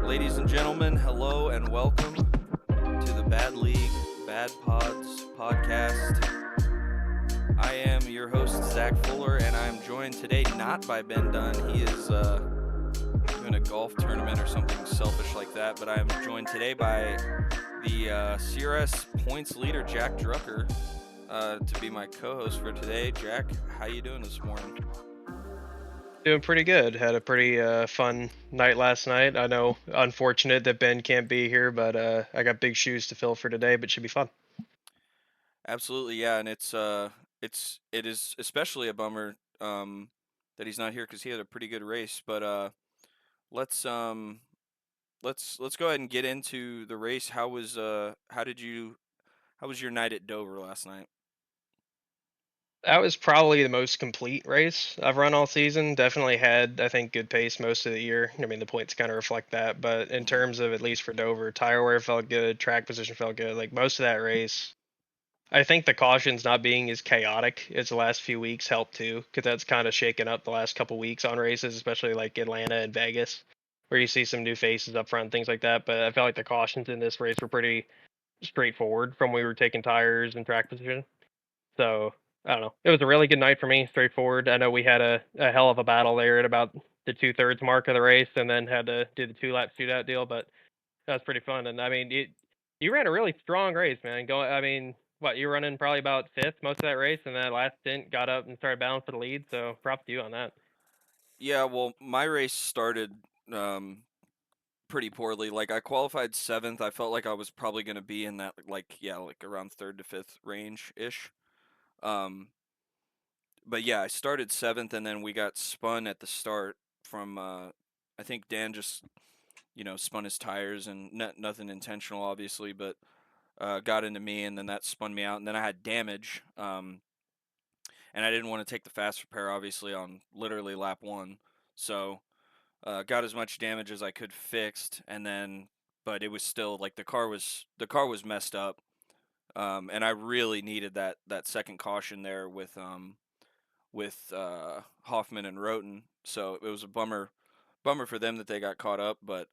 Ladies and gentlemen, hello and welcome to the Bad League, Bad Pods podcast. I am your host, Zach Fuller, and I am joined today not by Ben Dunn. He is doing a golf tournament or something selfish like that, but I am joined today by the CRS points leader, Jack Drucker, to be my co-host for today. Jack, how you doing this morning? Doing pretty good. Had a pretty fun night last night. I know, unfortunate that Ben can't be here, but I got big shoes to fill for today. But should be fun. Absolutely, yeah, and it is especially a bummer that he's not here because he had a pretty good race. But let's um let's go ahead and get into the race. How was your night at Dover last night? That was probably the most complete race I've run all season. Definitely had, I think, good pace most of the year. I mean, the points kind of reflect that. But in Hmm. terms of at least for Dover, tire wear felt good, track position felt good. Like most of that race, I think the cautions not being as chaotic as the last few weeks helped too, because that's kind of shaken up the last couple weeks on races, especially like Atlanta and Vegas, where you see some new faces up front, things like that. But I felt like the cautions in this race were pretty straightforward from when we were taking tires and track position. So I don't know. It was a really good night for me, straightforward. I know we had a hell of a battle there at about the 2/3 mark of the race, and then had to do the 2 lap shootout deal, but that was pretty fun. And I mean, you ran a really strong race, man. I mean, what you were running probably about fifth most of that race, and that last stint got up and started battling for the lead. So props to you on that. Yeah, well, my race started um pretty poorly. Like I qualified seventh. I felt like I was probably going to be in that like around third to fifth range ish. Um, but yeah, I started seventh, and then we got spun at the start from I think Dan just spun his tires and nothing intentional, obviously, but got into me, and then that spun me out, and then I had damage, and I didn't want to take the fast repair, obviously, on literally lap one, so got as much damage as I could fixed, and then, but it was still like the car was messed up, and I really needed that second caution there with Hoffman and Roten, so it was a bummer for them that they got caught up, but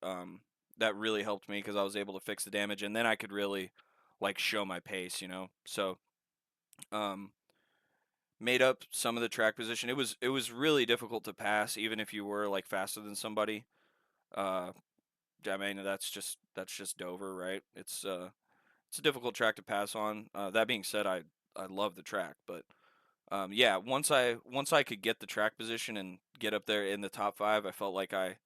that really helped me because I was able to fix the damage, and then I could really like show my pace. So um, made up some of the track position. It was really difficult to pass, even if you were like faster than somebody. Uh, I mean that's just Dover, right? It's a difficult track to pass on. That being said, I love the track, but yeah, once I could get the track position and get up there in the top five, I felt like I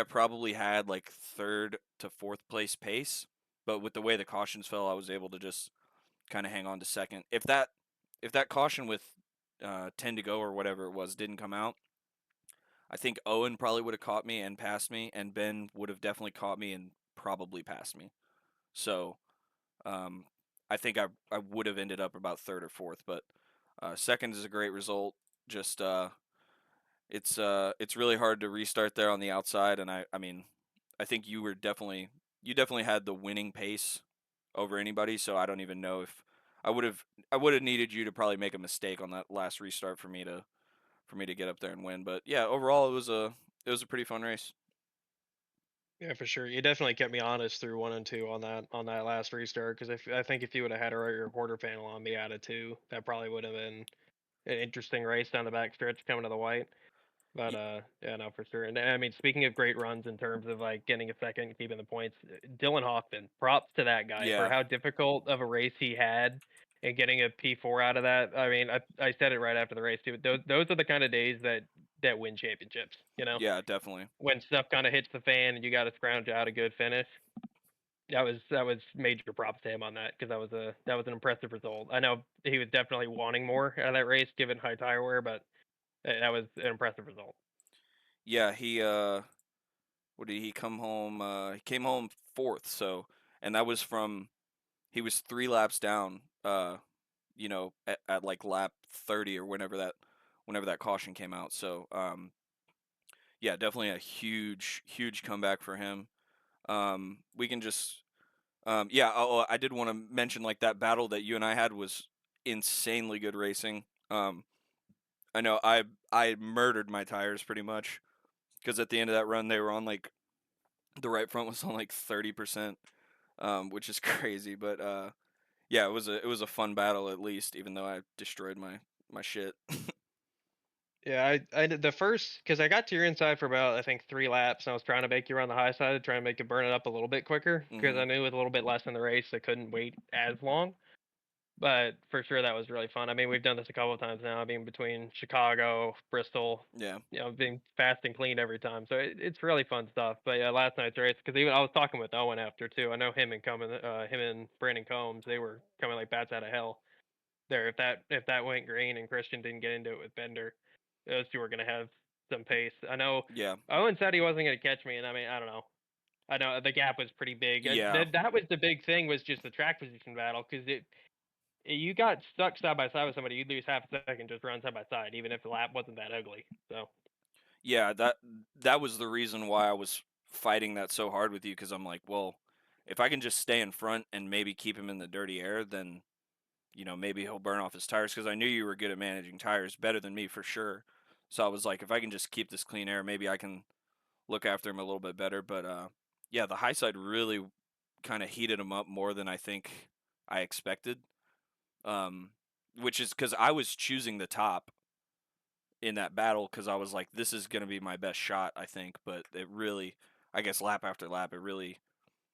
probably had like third to fourth place pace, but with the way the cautions fell, I was able to just kind of hang on to second. If that caution with 10 to go or whatever it was didn't come out, I think Owen probably would have caught me and passed me, and Ben would have definitely caught me and probably passed me. So um, I think I would have ended up about third or fourth, but second is a great result. Just it's really hard to restart there on the outside, and I mean, I think you definitely had the winning pace over anybody, so I don't even know if I would have needed you to probably make a mistake on that last restart for me to get up there and win. But yeah, overall it was a pretty fun race. Yeah, for sure. You definitely kept me honest through 1 and 2 on that last restart. Because if I think if you would have had a regular quarter panel on me out of two, that probably would have been an interesting race down the back stretch coming to the white. But Y- yeah, no, for sure. And I mean, speaking of great runs in terms of like getting a second, and keeping the points, Dylan Hoffman, props to that guy for Yeah, how difficult of a race he had and getting a P4 out of that. I mean, I said it right after the race too. But those are the kind of days that win championships. yeah, definitely. When stuff kind of hits the fan and you got to scrounge out a good finish. That was major props to him on that, because that was an impressive result. I know he was definitely wanting more out of that race given high tire wear, but that was an impressive result. Yeah, he what did he come home? He came home fourth, so and that was from he was 3 laps down. at like lap 30 or whenever that caution came out. So yeah, definitely a huge comeback for him. We can just yeah. I did want to mention like that battle that you and I had was insanely good racing. I know I murdered my tires pretty much because at the end of that run they were on like the right front was on like 30%, which is crazy. But yeah, it was a fun battle at least, even though I destroyed my shit. Yeah, I did the first because I got to your inside for about I think 3 laps, and I was trying to make you run the high side, trying to make it burn it up a little bit quicker because Hmm. I knew with a little bit less in the race, I couldn't wait as long. But for sure, that was really fun. I mean, we've done this a couple of times now. I mean, between Chicago, Bristol, Yeah, being fast and clean every time. So it's really fun stuff. But yeah, last night's race because even I was talking with Owen after too. I know him and Brandon Combs, they were coming like bats out of hell there. If that went green and Christian didn't get into it with Bender, those two were gonna have some pace. I know yeah, Owen said he wasn't gonna catch me, and I mean, I don't know. I know the gap was pretty big. yeah, That was the big thing was just the track position battle because you got stuck side by side with somebody, you'd lose half a second just run side by side, even if the lap wasn't that ugly. So yeah. That was the reason why I was fighting that so hard with you because I'm like, well, if I can just stay in front and maybe keep him in the dirty air, then maybe he'll burn off his tires because I knew you were good at managing tires, better than me for sure. So I was like, if I can just keep this clean air, maybe I can look after him a little bit better. But yeah, the high side really kind of heated him up more than I think I expected. Um, which is because I was choosing the top in that battle because I was like, this is going to be my best shot, I think. But it really, I guess, lap after lap, it really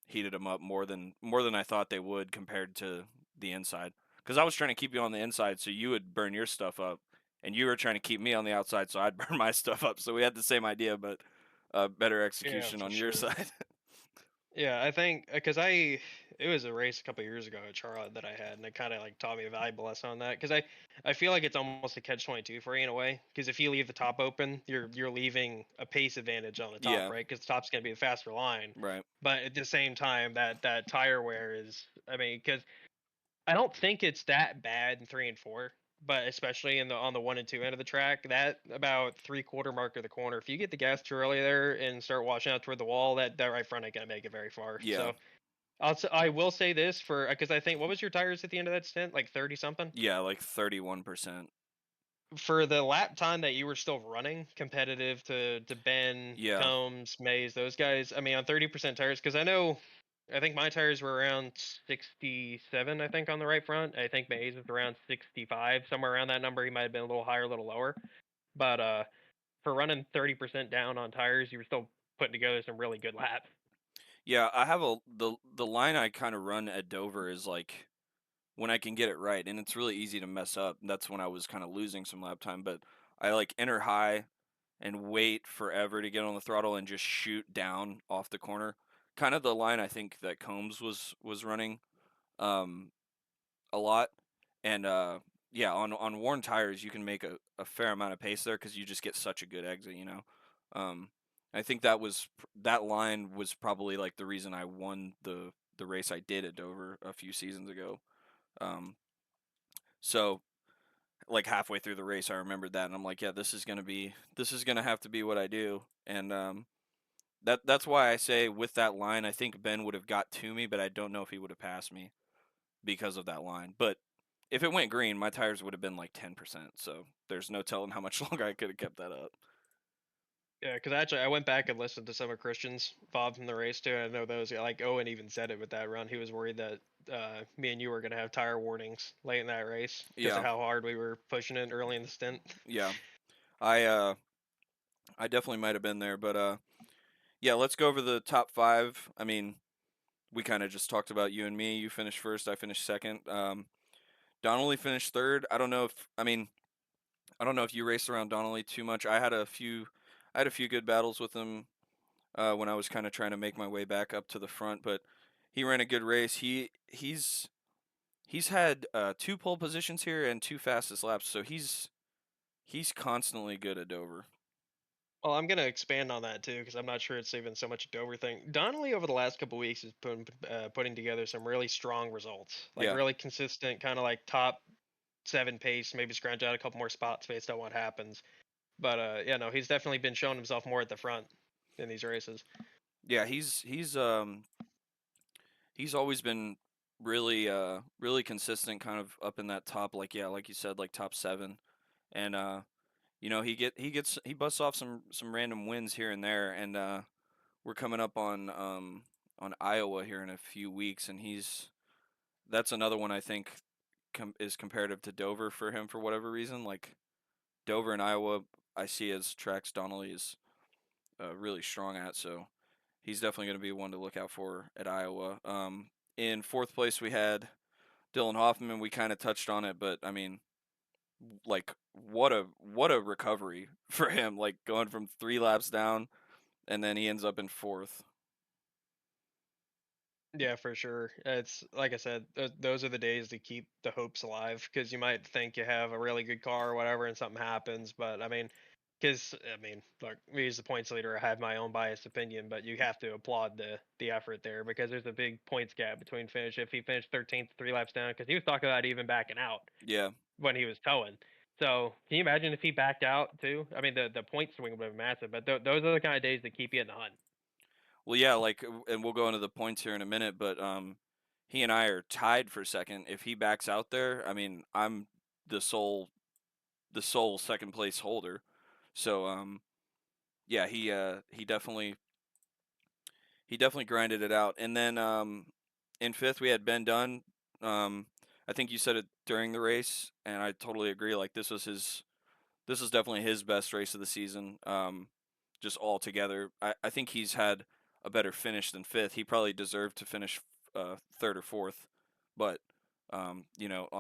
heated them up more than I thought they would compared to the inside. Because I was trying to keep you on the inside so you would burn your stuff up, and you were trying to keep me on the outside so I'd burn my stuff up. So we had the same idea, but better yeah, execution for on your sure. side. Yeah, I think because it was a race a couple years ago at Charlotte that I had, and it kind of like taught me a valuable lesson on that. Because I feel like it's almost a catch 22 for you in a way. Because if you leave the top open, you're leaving a pace advantage on the top, Yeah, right? Because the top's going to be the faster line. right. But at the same time, that tire wear is, I mean, because I don't think it's that bad in 3 and 4, but especially in the on the 1 and 2 end of the track, that about 3/4 mark of the corner, if you get the gas too early there and start washing out toward the wall, that right front ain't gonna make it very far. Yeah, So I will say this for because I think what was your tires at the end of that stint, like 30 something? yeah, like 31%. For the lap time that you were still running competitive to Ben, Yeah, Combs, Mays, those guys. I mean, on 30% tires, because I think my tires were around 67. I think on the right front. I think Mays was around 65, somewhere around that number. He might have been a little higher, a little lower. But for running 30% down on tires, you were still putting together some really good laps. yeah. I have the line I kind of run at Dover is like when I can get it right, and it's really easy to mess up. That's when I was kind of losing some lap time, but I like enter high and wait forever to get on the throttle and just shoot down off the corner. Kind of the line I think that Combs was running um, a lot, and yeah, on worn tires you can make a fair amount of pace there because you just get such a good exit. Um, I think that line was probably like the reason I won the race I did at Dover a few seasons ago. Um, so like halfway through the race, I remembered that, and I'm like, yeah, this is gonna have to be what I do, and that's why I say with that line, I think Ben would have got to me, but I don't know if he would have passed me because of that line. But if it went green, my tires would have been like 10%, so there's no telling how much longer I could have kept that up. Yeah, because actually, I went back and listened to some of Christian's VOD from the race too. And I know those like Owen even said it with that run. He was worried that me and you were gonna have tire warnings late in that race because of Yeah, how hard we were pushing it early in the stint. yeah, I uh, I definitely might have been there, but yeah, let's go over the top five. I mean, we kind of just talked about you and me. You finished first, I finished second. Donnelly finished third. I don't know if you raced around Donnelly too much. I had a few good battles with him when I was kind of trying to make my way back up to the front, but he ran a good race. He's had two pole positions here and two fastest laps, so he's constantly good at Dover. Well, I'm gonna expand on that too because I'm not sure it's even so much a Dover thing. Donnelly over the last couple weeks is putting together some really strong results, like Yeah, really consistent, kind of like top. 7 pace, maybe scrounge out a couple more spots based on what happens. But yeah, no, he's definitely been showing himself more at the front in these races. Yeah, he's always been really consistent, kind of up in that top, like yeah, like you said, like top seven, and he busts off some random wins here and there, and we're coming up on Iowa here in a few weeks, and that's another one I think is comparative to Dover for him for whatever reason. Like Dover and Iowa, I see as tracks Donnelly is really strong at, so he's definitely going to be one to look out for at Iowa. In fourth place, we had Dylan Hoffman. We kind of touched on it, but I mean, like what a recovery for him. Like going from 3 laps down, and then he ends up in fourth. Yeah, for sure. It's like I said, those are the days to keep the hopes alive because you might think you have a really good car or whatever, and something happens. But I mean, look, me as the points leader, I have my own biased opinion, but you have to applaud the effort there because there's a big points gap between finish. If he finished 13th, 3 laps down, because he was talking about even backing out Yeah. when he was towing. So can you imagine if he backed out too? I mean, the point swing would have been massive. But those are the kind of days that keep you in the hunt. Well, yeah, like, and we'll go into the points here in a minute, but he and I are tied for second. If he backs out there, I mean, I'm the sole the sole second place holder. So yeah, he definitely grinded it out. And then in fifth we had Ben Dunn. I think you said it during the race, and I totally agree. Like this is definitely his best race of the season. Just all together, I think he's had a better finish than fifth. He probably deserved to finish third or fourth, but on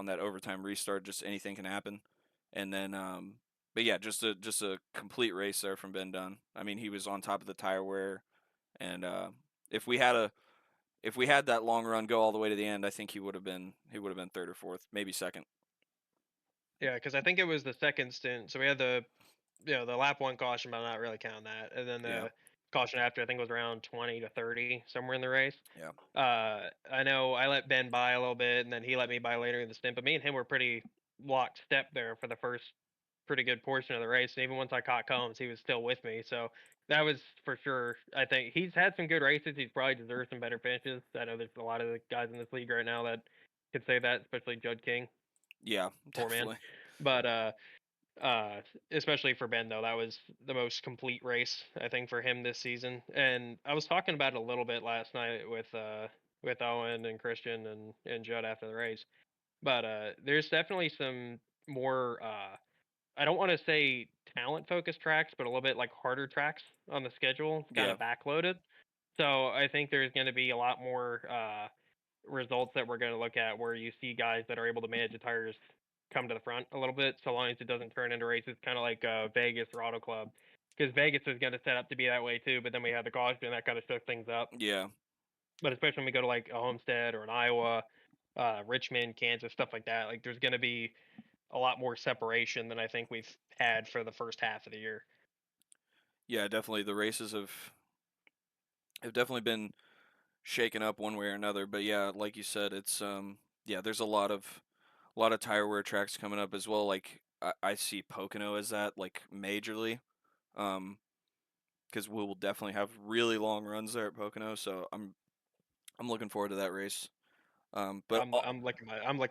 that overtime restart, just anything can happen. And then, but yeah, just a complete race there from Ben Dunn. I mean, he was on top of the tire wear, and if we had a if we had that long run go all the way to the end, I think he would have been third or fourth, maybe second. Yeah, because I think it was the second stint. So we had the lap one caution, but I'm not really counting that. And then Yeah, the caution after, I think, was around 20 to 30 somewhere in the race. yeah, I know I let Ben by a little bit, and then he let me by later in the stint. But me and him were pretty locked step there for the first pretty good portion of the race. And even once I caught Combs, he was still with me. So that was for sure. I think he's had some good races. He's probably deserved some better finishes. I know there's a lot of the guys in this league right now that could say that, especially Judd King, yeah, poor man. definitely. But especially for Ben though, that was the most complete race I think for him this season. And I was talking about it a little bit last night with Owen and Christian and Judd after the race. But there's definitely some more I don't want to say talent focused tracks, but a little bit like harder tracks on the schedule. It's kind Yeah, of backloaded. So I think there's going to be a lot more results that we're going to look at where you see guys that are able to manage the tires come to the front a little bit, so long as it doesn't turn into races kind of like Vegas or Auto Club, because Vegas is going to set up to be that way too. But then we have the caution and that kind of shook things up. yeah. But especially when we go to like a Homestead or an Iowa, Richmond, Kansas, stuff like that, like there's going to be a lot more separation than I think we've had for the first half of the year. Yeah, definitely. The races have definitely been shaken up one way or another. But yeah, like you said, it's yeah, there's a lot of tire wear tracks coming up as well. Like I see Pocono as that, like, majorly. Because we will definitely have really long runs there at Pocono, so I'm looking forward to that race. But I'm licking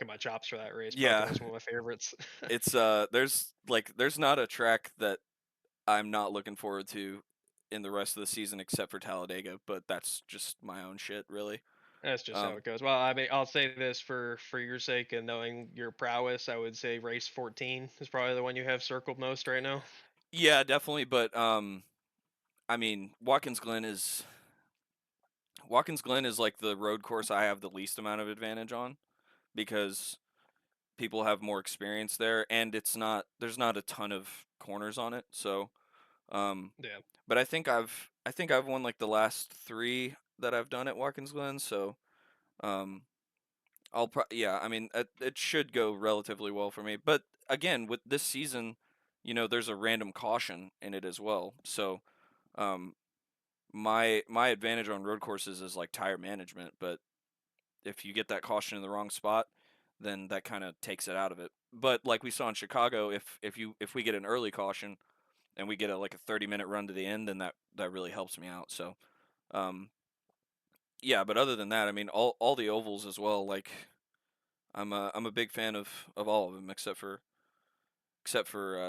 my chops for that race. yeah, Pocono's one of my favorites. it's there's not a track that I'm not looking forward to in the rest of the season except for Talladega, but that's just my own shit, really. That's just how Um, it goes. Well, I mean, I'll say this for your sake and knowing your prowess, I would say race 14 is probably the one you have circled most right now. yeah, definitely, but I mean, Watkins Glen is like the road course I have the least amount of advantage on because people have more experience there, and there's not a ton of corners on it. So, um, Yeah. but I think I've won like the last three that I've done at Watkins Glen. So, um, yeah, I mean, it should go relatively well for me. But again, with this season, there's a random caution in it as well. So, um, my advantage on road courses is like tire management, but if you get that caution in the wrong spot, then that kind of takes it out of it. but like we saw in Chicago, if we get an early caution and we get like a 30-minute run to the end, then that really helps me out. So um, yeah, but other than that, I mean, all the ovals as well. Like I'm a big fan of all of them except for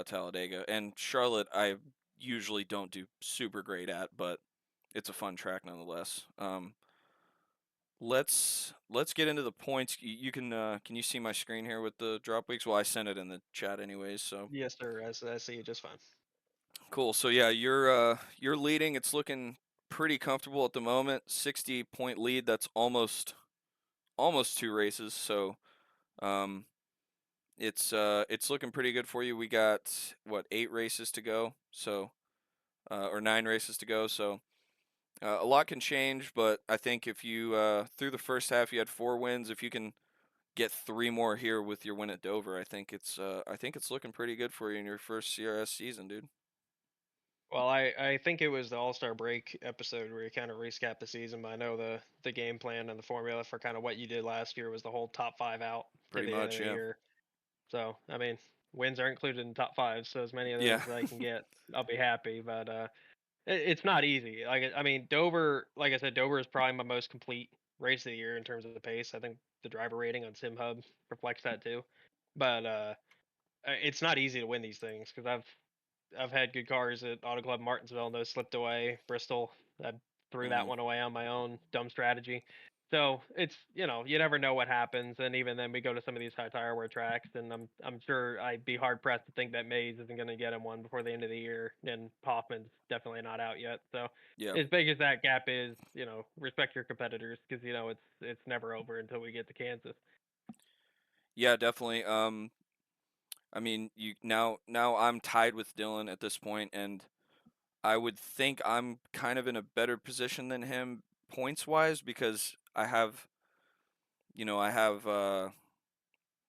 Talladega and Charlotte. I usually don't do super great at, but it's a fun track nonetheless. Let's get into the points. You can you see my screen here with the drop weeks? Well, I sent it in the chat anyways. So Yes, sir. I see you just fine. cool. So yeah, you're leading. It's looking pretty comfortable at the moment. 60-point lead. That's almost two races. So um, it's looking pretty good for you. We got what 8 races to go. So or 9 races to go. So a lot can change, but I think if you through the first half you had 4 wins. If you can get 3 more here with your win at Dover, I think it's looking pretty good for you in your first CRS season, dude. Well, I think it was the All Star break episode where you kind of recap the season, but I know the game plan and the formula for kind of what you did last year was the whole top five out to Pretty the end of much, the yeah. year. So I mean, wins are included in top five, so as many of Yeah. those as I can get, I'll be happy. But it's not easy. Like I mean, Dover, like I said, Dover is probably my most complete race of the year in terms of the pace. I think the driver rating on SimHub reflects that too. But it's not easy to win these things because I've had good cars at Auto Club Martinsville and those slipped away. Bristol, I threw that hmm one away on my own dumb strategy. So it's you never know what happens, and even then we go to some of these high tire wear tracks, and I'm sure I'd be hard pressed to think that Mays isn't going to get him one before the end of the year, and Hoffman's definitely not out yet. So Yeah. as big as that gap is, respect your competitors because it's never over until we get to Kansas. Yeah, definitely. I mean, you now I'm tied with Dylan at this point, and I would think I'm kind of in a better position than him points wise because I have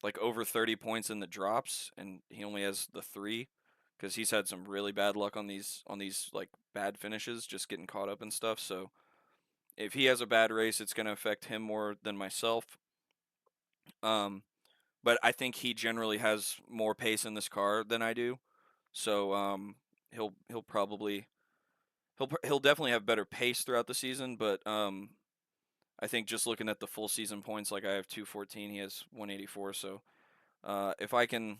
like over 30 points in the drops, and he only has the 3 because he's had some really bad luck on these like bad finishes, just getting caught up and stuff. So if he has a bad race, it's going to affect him more than myself. Um, but I think he generally has more pace in this car than I do. So he'll probably he'll definitely have better pace throughout the season. But I think just looking at the full season points, like I have 214, he has 184. So if I can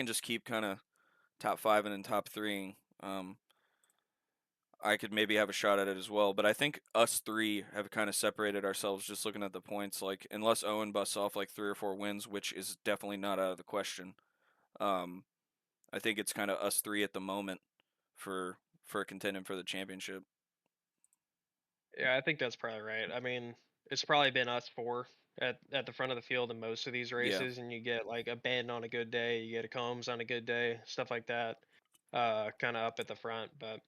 just keep kind of top 5 and then top 3, I could maybe have a shot at it as well. But I think us 3 have kind of separated ourselves just looking at the points. Like unless Owen busts off like 3 or 4 wins, which is definitely not out of the question. Um, I think it's kind of us 3 at the moment for contending for the championship. Yeah, I think that's probably right. I mean, it's probably been us four at the front of the field in most of these Yeah, races, and you get like a Ben on a good day, you get a Combs on a good day, stuff like that, kind of up at the front. But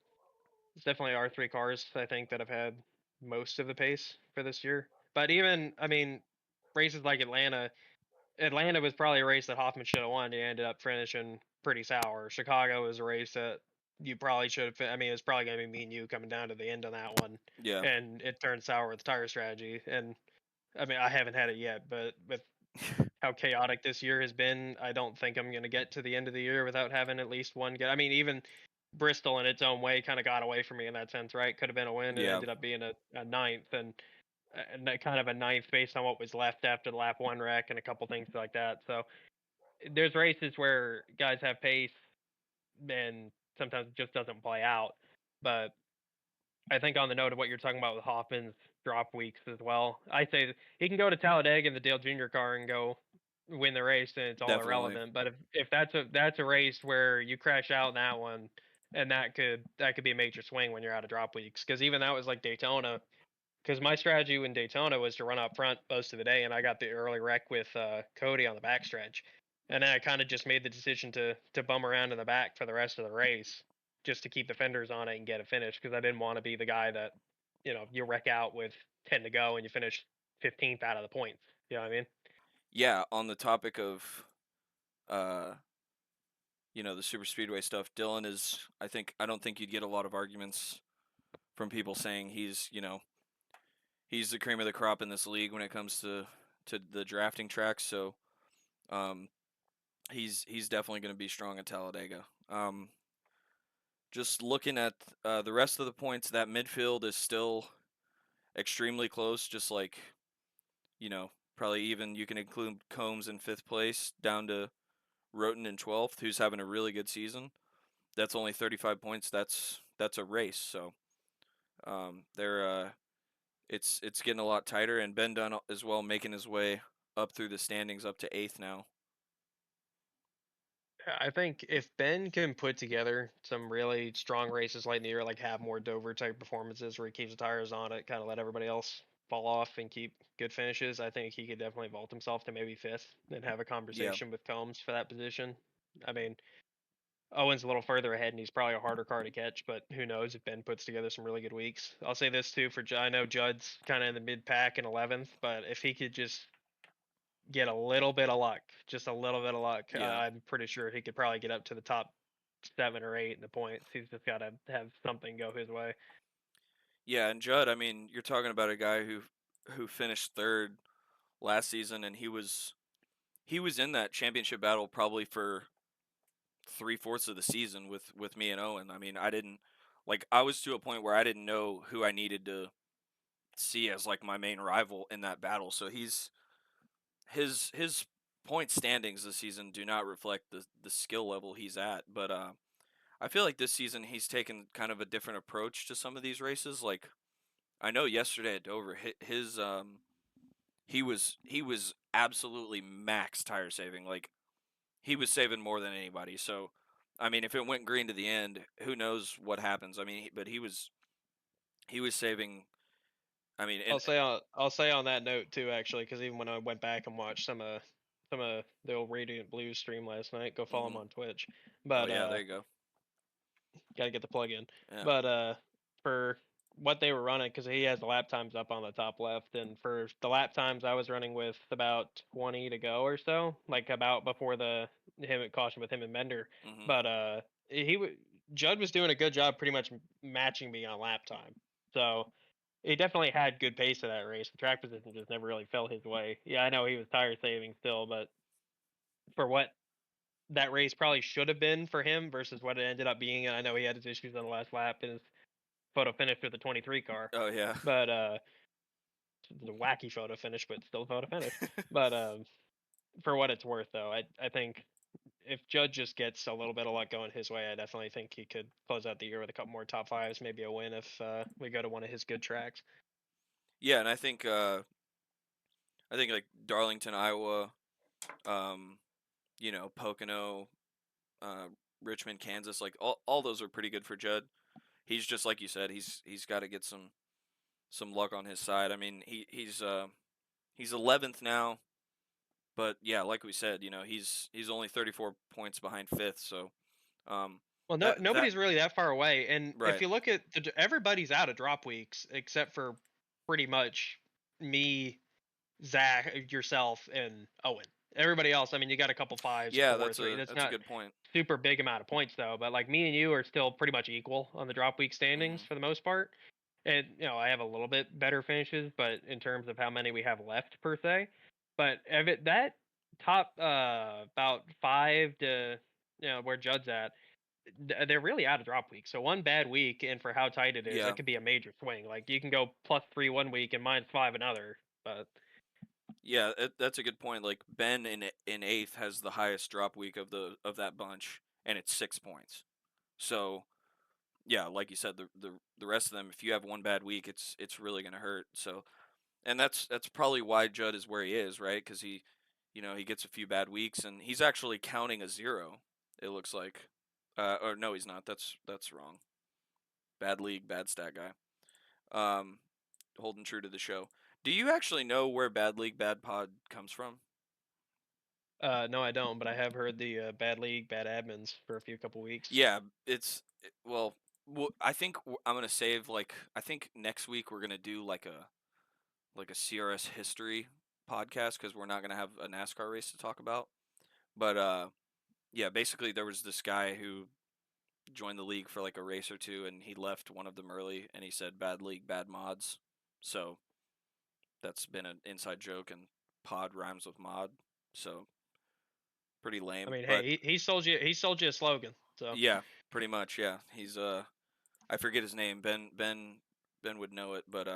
it's definitely our three cars, I think, that have had most of the pace for this year. But even, I mean, races like Atlanta was probably a race that Hoffman should have won. He ended up finishing pretty sour. Chicago was a race that you probably should have. I mean, it was probably going to be me and you coming down to the end on that one, yeah, and it turned sour with tire strategy. And I mean, I haven't had it yet, but with how chaotic this year has been, I don't think I'm going to get to the end of the year without having at least one good. I mean, even Bristol in its own way kind of got away from me in that sense, right? Could have been a win and yeah, ended up being a ninth, and that kind of a ninth based on what was left after the lap one wreck and a couple things like that. So there's races where guys have pace and sometimes it just doesn't play out. But I think on the note of what you're talking about with Hoffman's drop weeks as well, I say that he can go to Talladega in the Dale Jr. car and go win the race and it's all definitely. irrelevant. But if that's a race where you crash out in that one, and that could be a major swing when you're out of drop weeks. Because even that was like Daytona, because my strategy in Daytona was to run up front most of the day, and I got the early wreck with Cody on the backstretch, and then I kind of just made the decision to bum around in the back for the rest of the race, just to keep the fenders on it and get a finish, because I didn't want to be the guy that you wreck out with 10 to go and you finish 15th out of the points. You know what I mean? Yeah, on the topic of uh, the super speedway stuff, Dylan is. I don't think you'd get a lot of arguments from people saying he's the cream of the crop in this league when it comes to the drafting tracks. So he's definitely going to be strong at Talladega. Just looking at the rest of the points, that midfield is still extremely close. Just like probably even you can include Combs in fifth place, down to Roten in 12th, who's having a really good season. That's only 35 points. That's a race. So they're it's getting a lot tighter, and Ben Dunn as well making his way up through the standings up to eighth now. I think if Ben can put together some really strong races late in the year, like have more Dover type performances where he keeps the tires on it, kind of let everybody else fall off and keep good finishes, I think he could definitely vault himself to maybe fifth and have a Yeah, conversation with Combs for that position. I mean, Owen's a little further ahead and he's probably a harder car to catch, but who knows if Ben puts together some really good weeks. I'll say this too for I know Judd's kind of in the mid pack in 11th, but if he could just get a little bit of luck, just a little bit of luck, yeah, I'm pretty sure he could probably get up to the top 7 or 8 in the points. He's just got to have something go his way. yeah. And Judd, I mean, you're talking about a guy who finished third last season, and he was in that championship battle probably for three-fourths of the season with me and Owen. I mean, I was to a point where I didn't know who I needed to see as like my main rival in that battle. So his point standings this season do not reflect the skill level he's at. But I feel like this season he's taken kind of a different approach to some of these races. Like I know yesterday at Dover, his he was absolutely max tire saving. Like he was saving more than anybody. So I mean, if it went green to the end, who knows what happens? I mean, but he was saving. I mean, and I'll say on that note too, actually, because even when I went back and watched some of the old Radiant Blues stream last night, go follow him hmm on Twitch. oh But yeah, there you go. got to get the plug in. Yeah. But for what they were running, because he has the lap times up on the top left, and for the lap times I was running with about 20 to go or so, like about before the him caution with him and Mender. hmm But he Judd was doing a good job, pretty much matching me on lap time. So he definitely had good pace of that race. The track position just never really fell his way. Yeah, I know he was tire saving still, but for what that race probably should have been for him versus what it ended up being, and I know he had his issues on the last lap and his photo finish with the 23 car, Oh yeah. but it's a wacky photo finish, but still photo finish. But for what it's worth, though, I think if Judd just gets a little bit of luck going his way, I definitely think he could close out the year with a couple more top fives, maybe a win if we go to one of his good tracks. Yeah, and I think like Darlington, Iowa, um, Pocono, uh, Richmond, Kansas, like all those are pretty good for Judd. He's just like you said, he's got to get some luck on his side. I mean, he's 11th now, but yeah, like we said, he's only 34 points behind fifth, so um Well, no, that nobody's really that far away, and if right. you look at everybody's out of drop weeks except for pretty much me, Zach, yourself, and Owen. Everybody else, I mean, you got a couple fives, Yeah, four, that's three. a That's that's a not good point. super big amount of points though, but like me and you are still pretty much equal on the drop week standings Mhm. for the most part. And I have a little bit better finishes, but in terms of how many we have left per se, but that top about 5 to where Judd's at, they're really out of drop week. So one bad week, and for how tight it is, that Yeah. could be a major swing. Like you can go +3 one week and -5 another. But Yeah, that's a good point. Like Ben in eighth has the highest drop week of that bunch, and it's 6 points. So yeah, like you said, the rest of them, if you have one bad week, it's really gonna hurt. So, and that's probably why Judd is where he is, right? Because he gets a few bad weeks, and he's actually counting a zero. It looks like, or no, he's not. That's wrong. Bad league, bad stat guy. Um, Holding true to the show. Do you actually know where bad league, bad pod comes from? no, I don't. But I have heard the bad league, bad admins for a few couple weeks. Yeah, well, I think I'm gonna save like I think next week we're gonna do like a CRS history podcast because we're not gonna have a NASCAR race to talk about. But yeah, basically there was this guy who joined the league for like a race or two, and he left one of them early, and he said bad league, bad mods. So that's been an inside joke, and pod rhymes with mod. So pretty I lame. mean, But hey, he sold you a slogan. So yeah, pretty much. Yeah, he's I forget his name. Ben would know it, but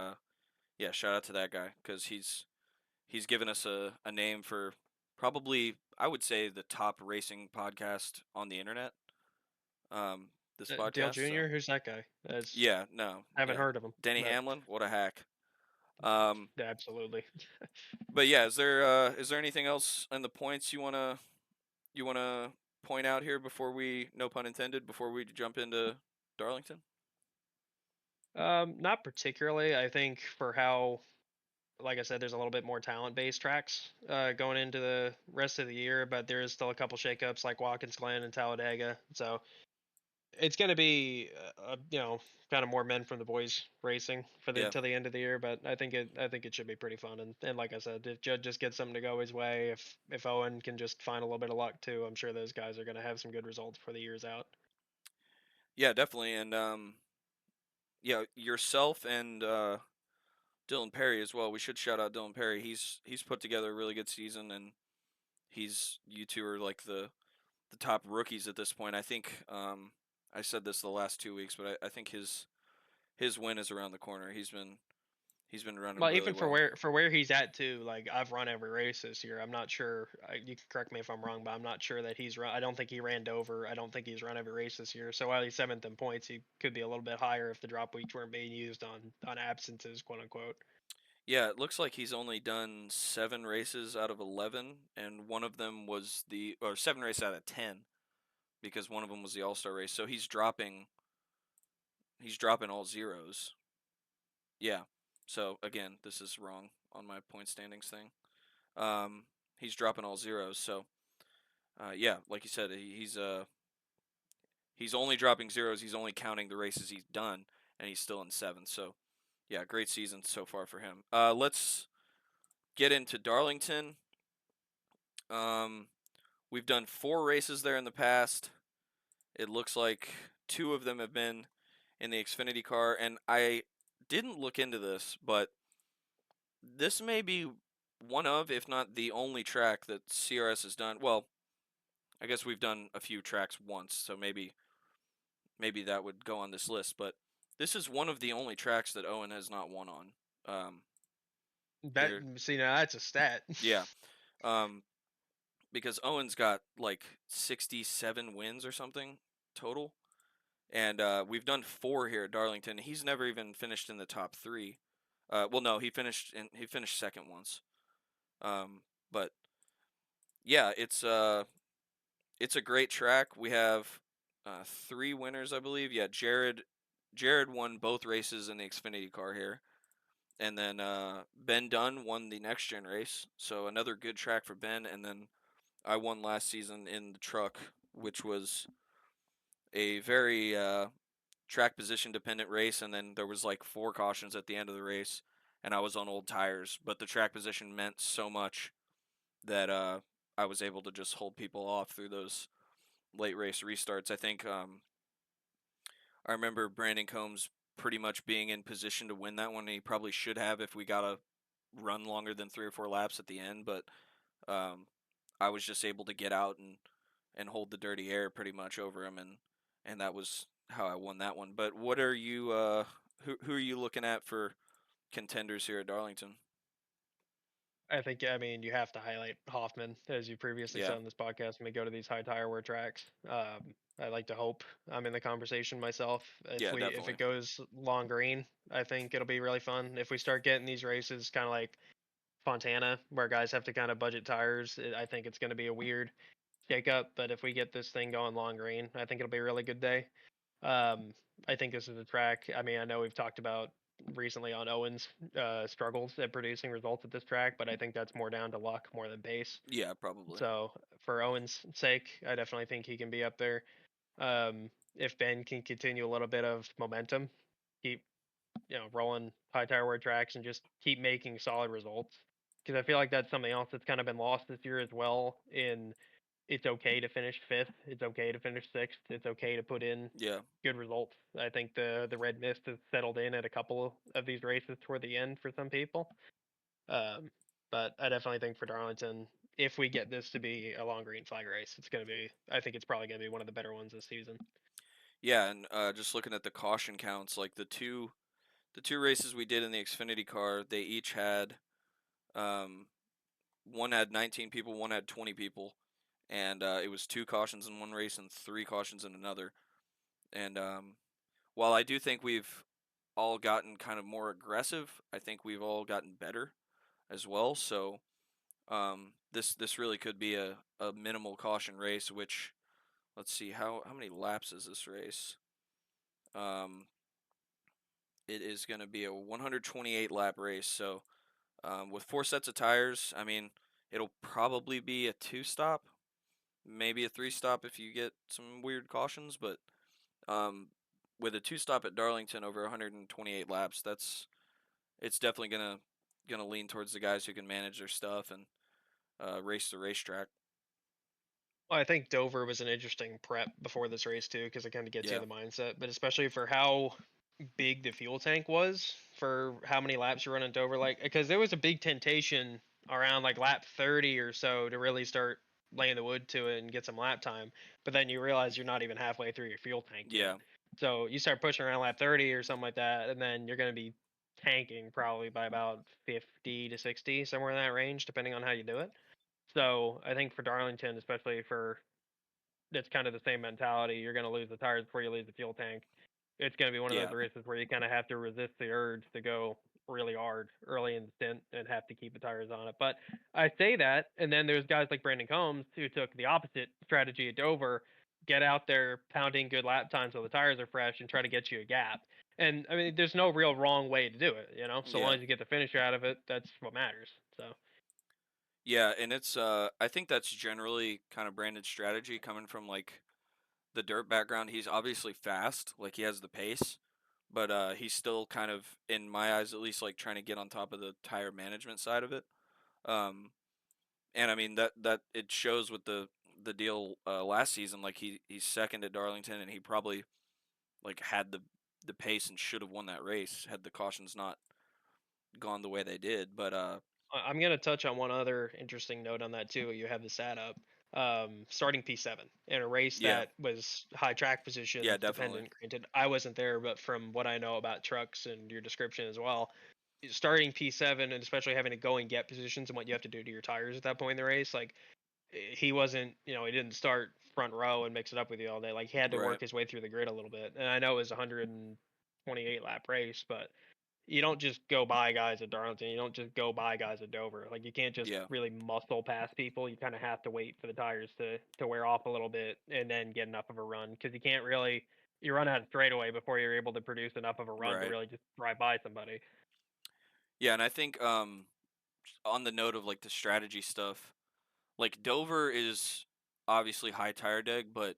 yeah, shout out to that guy because he's given us a name for probably I would say the top racing podcast on the internet. Um, this Dale podcast. So Jr., who's that guy? That's yeah, no, haven't yeah, heard of him, Denny but Hamlin, what a hack. Um, absolutely. but yeah, is there anything else in the points you wanna point out here before we, no pun intended, before we jump into Darlington? Not particularly. I think for how, like I said, there's a little bit more talent-based tracks going into the rest of the year, but there is still a couple shakeups like Watkins Glen and Talladega. So it's going to be, kind of more men from the boys racing for the Yeah. till the end of the year. But I think it should be pretty fun. And like I said, if Judd just gets something to go his way, if Owen can just find a little bit of luck too, I'm sure those guys are going to have some good results for the years out. Yeah, definitely. And yeah, yourself and Dylan Perry as well. We should shout out Dylan Perry. He's put together a really good season, and you two are like the top rookies at this point. I think I said this the last 2 weeks, but I think his win is around the corner. He's been running Well, really even for well. where he's at too, like I've run every race this year. I'm not sure. You can correct me if I'm wrong, but I'm not sure that he's run. I don't think he ran Dover. I don't think he's run every race this year. So while he's seventh in points, he could be a little bit higher if the drop weeks weren't being used on absences, quote unquote. Yeah, it looks like he's only done 7 races out of 11, and one of them was or 7 races out of 10 because one of them was the All Star race. So he's dropping all zeros. Yeah. So again, this is wrong on my point standings thing. He's dropping all zeros. So yeah, like you said, he's only dropping zeros. He's only counting the races he's done, and he's still in seventh. So yeah, great season so far for him. Let's get into Darlington. Um, we've done 4 races there in the past. It looks like 2 of them have been in the Xfinity car, and I didn't look into this, but this may be one of, if not the only track that CRS has done. Well, I guess we've done a few tracks once, so maybe that would go on this list. But this is one of the only tracks that Owen has not won on. Um, That here, see now that's a stat. yeah, um, because Owen's got like 67 wins or something total, and we've done 4 here at Darlington. He's never even finished in the top 3. Well, no, he finished second once. But yeah, it's a great track. We have 3 winners, I believe. Yeah, Jared won both races in the Xfinity car here, and then Ben Dunn won the next gen race. So another good track for Ben. And then I won last season in the truck, which was a very track position dependent race. And then there was like 4 cautions at the end of the race, and I was on old tires. But the track position meant so much that I was able to just hold people off through those late race restarts. I think I remember Brandon Combs pretty much being in position to win that one. And he probably should have if we got a run longer than 3 or 4 laps at the end. But um, I was just able to get out and hold the dirty air pretty much over him, and that was how I won that one. But what are you? Who are you looking at for contenders here at Darlington? I mean, you have to highlight Hoffman, as you previously Yeah, said on this podcast, when we go to these high tire wear tracks. I like to hope I'm in the conversation myself. yeah, If it definitely. goes long green, I think it'll be really fun. If we start getting these races kind of like Fontana, where guys have to kind of budget tires, I think it's going to be a weird shakeup. But if we get this thing going long green, I think it'll be a really good day. Um, I think this is a track. I mean, I know we've talked about recently on Owen's struggles at producing results at this track, but I think that's more down to luck more than pace. Yeah, probably. So for Owen's sake, I definitely think he can be up there. If Ben can continue a little bit of momentum, keep rolling high tire wear tracks and just keep making solid results, because I feel like that's something else that's kind of been lost this year as well. It's okay to finish fifth. It's okay to finish sixth. It's okay to put in Yeah, good results. I think the red mist has settled in at a couple of these races toward the end for some people. Um, but I definitely think for Darlington, if we get this to be a long green flag race, it's going to be. I think it's probably going to be one of the better ones this season. Yeah, and just looking at the caution counts, like the two races we did in the Xfinity car, they each had um, one had 19 people, one had 20 people, and it was two cautions in one race and three cautions in another. And while I do think we've all gotten kind of more aggressive, I think we've all gotten better as well. So this really could be a minimal caution race. Which, let's see, how many laps is this race? Um, it is going to be a 128 lap race. So with four sets of tires, I mean, it'll probably be a two stop, maybe a three stop if you get some weird cautions. But um, with a two stop at Darlington over 128 laps, it's definitely gonna lean towards the guys who can manage their stuff and race the racetrack. Well, I think Dover was an interesting prep before this race too, because it kind of gets you Yeah, in the mindset. But especially for how big the fuel tank was, for how many laps you run in Dover, like because there was a big temptation around like lap 30 or so to really start laying the wood to it and get some lap time. But then you realize you're not even halfway through your fuel tank yet. yeah, So you start pushing around lap 30 or something like that, and then you're going to be tanking probably by about 50 to 60, somewhere in that range, depending on how you do it. So I think for Darlington, especially for it's kind of the same mentality. You're going to lose the tires before you lose the fuel tank. It's going to be one of those yeah, races where you kind of have to resist the urge to go really hard early in the stint and have to keep the tires on it. But I say that, and then there's guys like Brandon Combs who took the opposite strategy at Dover, get out there pounding good lap times while the tires are fresh and try to get you a gap. And I mean, there's no real wrong way to do it, you know. So long yeah, as you get the finisher out of it, that's what matters. So yeah. And it's I think that's generally kind of Brandon's strategy coming from like the dirt background. He's obviously fast, like he has the pace, but he's still kind of, in my eyes at least, like trying to get on top of the tire management side of it. Um, and I mean that it shows with the deal last season. Like he's second at Darlington, and he probably like had the pace and should have won that race had the cautions not gone the way they did. But I'm going to touch on one other interesting note on that too. You have the setup, starting P7 in a race yeah, that was high track yeah, position definitely, dependent. Granted, I wasn't there, but from what I know about trucks and your description as well, starting P7 and especially having to go and get positions and what you have to do to your tires at that point in the race, like he wasn't, he didn't start front row and mix it up with you all day. Like he had to right, work his way through the grid a little bit. And I know it was a 128 lap race, but you don't just go by guys at Darlington. You don't just go by guys at Dover. Like you can't just yeah, really muscle past people. You kind of have to wait for the tires to wear off a little bit and then get enough of a run because you can't really you run out of straightaway before you're able to produce enough of a run to right, really just drive by somebody. yeah. And I think on the note of like the strategy stuff, like Dover is obviously high tire deg, but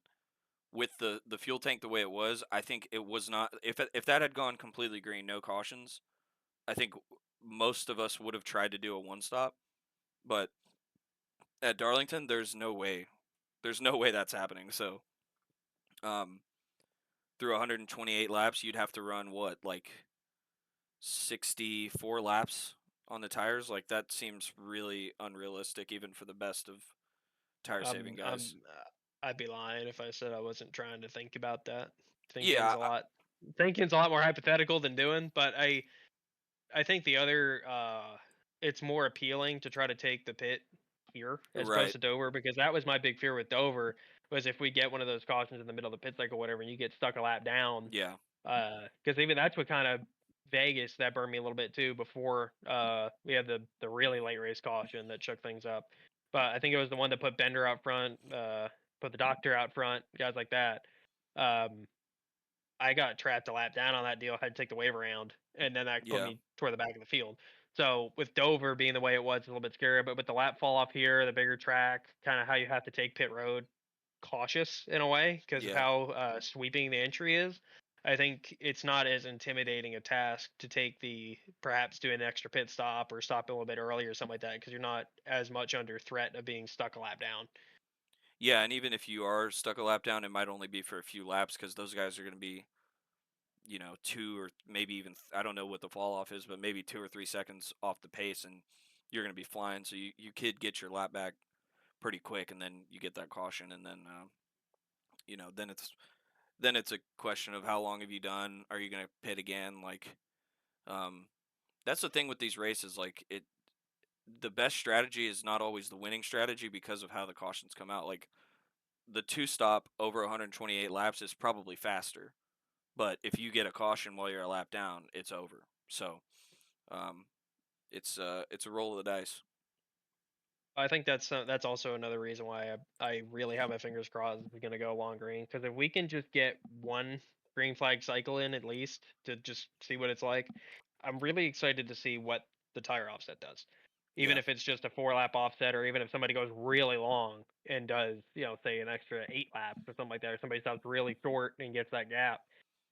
with the fuel tank the way it was, I think it was not. If that had gone completely green, no cautions, I think most of us would have tried to do a one stop. But at Darlington, there's no way. There's no way that's happening. So um, through 128 laps, you'd have to run what, like 64 laps on the tires? Like that seems really unrealistic, even for the best of tire saving I'm guys. I'm I'd be lying if I said I wasn't trying to think about that. Thinking's Yeah, a lot thinking's a lot more hypothetical than doing, but I think the other it's more appealing to try to take the pit here as opposed right. to Dover because that was my big fear with Dover was if we get one of those cautions in the middle of the pit cycle or whatever and you get stuck a lap down Yeah, because even that's what kind of Vegas that burned me a little bit too before we had the really late race caution that shook things up. But I think it was the one that put Bender out front, put the doctor out front, guys like that. Um, I got trapped a lap down on that deal. I had to take the wave around, and then that put yeah, me toward the back of the field. So with Dover being the way it was, it's a little bit scary. But with the lap fall off here, the bigger track, kind of how you have to take pit road cautious in a way because of yeah. how sweeping the entry is. I think it's not as intimidating a task to take the perhaps do an extra pit stop or stop a little bit early or something like that because you're not as much under threat of being stuck a lap down. Yeah, and even if you are stuck a lap down, it might only be for a few laps because those guys are going to be, two or maybe even, I don't know what the fall off is, but maybe 2 or 3 seconds off the pace, and you're going to be flying. So you could get your lap back pretty quick, and then you get that caution, and then then it's a question of how long have you done? Are you gonna pit again? Like, um, that's the thing with these races. Like, the best strategy is not always the winning strategy because of how the cautions come out. Like, the two stop over 128 laps is probably faster, but if you get a caution while you're a lap down, it's over. So, um, it's a roll of the dice. I think that's also another reason why I really have my fingers crossed it's going to go long green, because if we can just get one green flag cycle in at least to just see what it's like, I'm really excited to see what the tire offset does. Even Yeah, if it's just a 4 lap offset, or even if somebody goes really long and does, say an extra 8 laps or something like that, or somebody stops really short and gets that gap.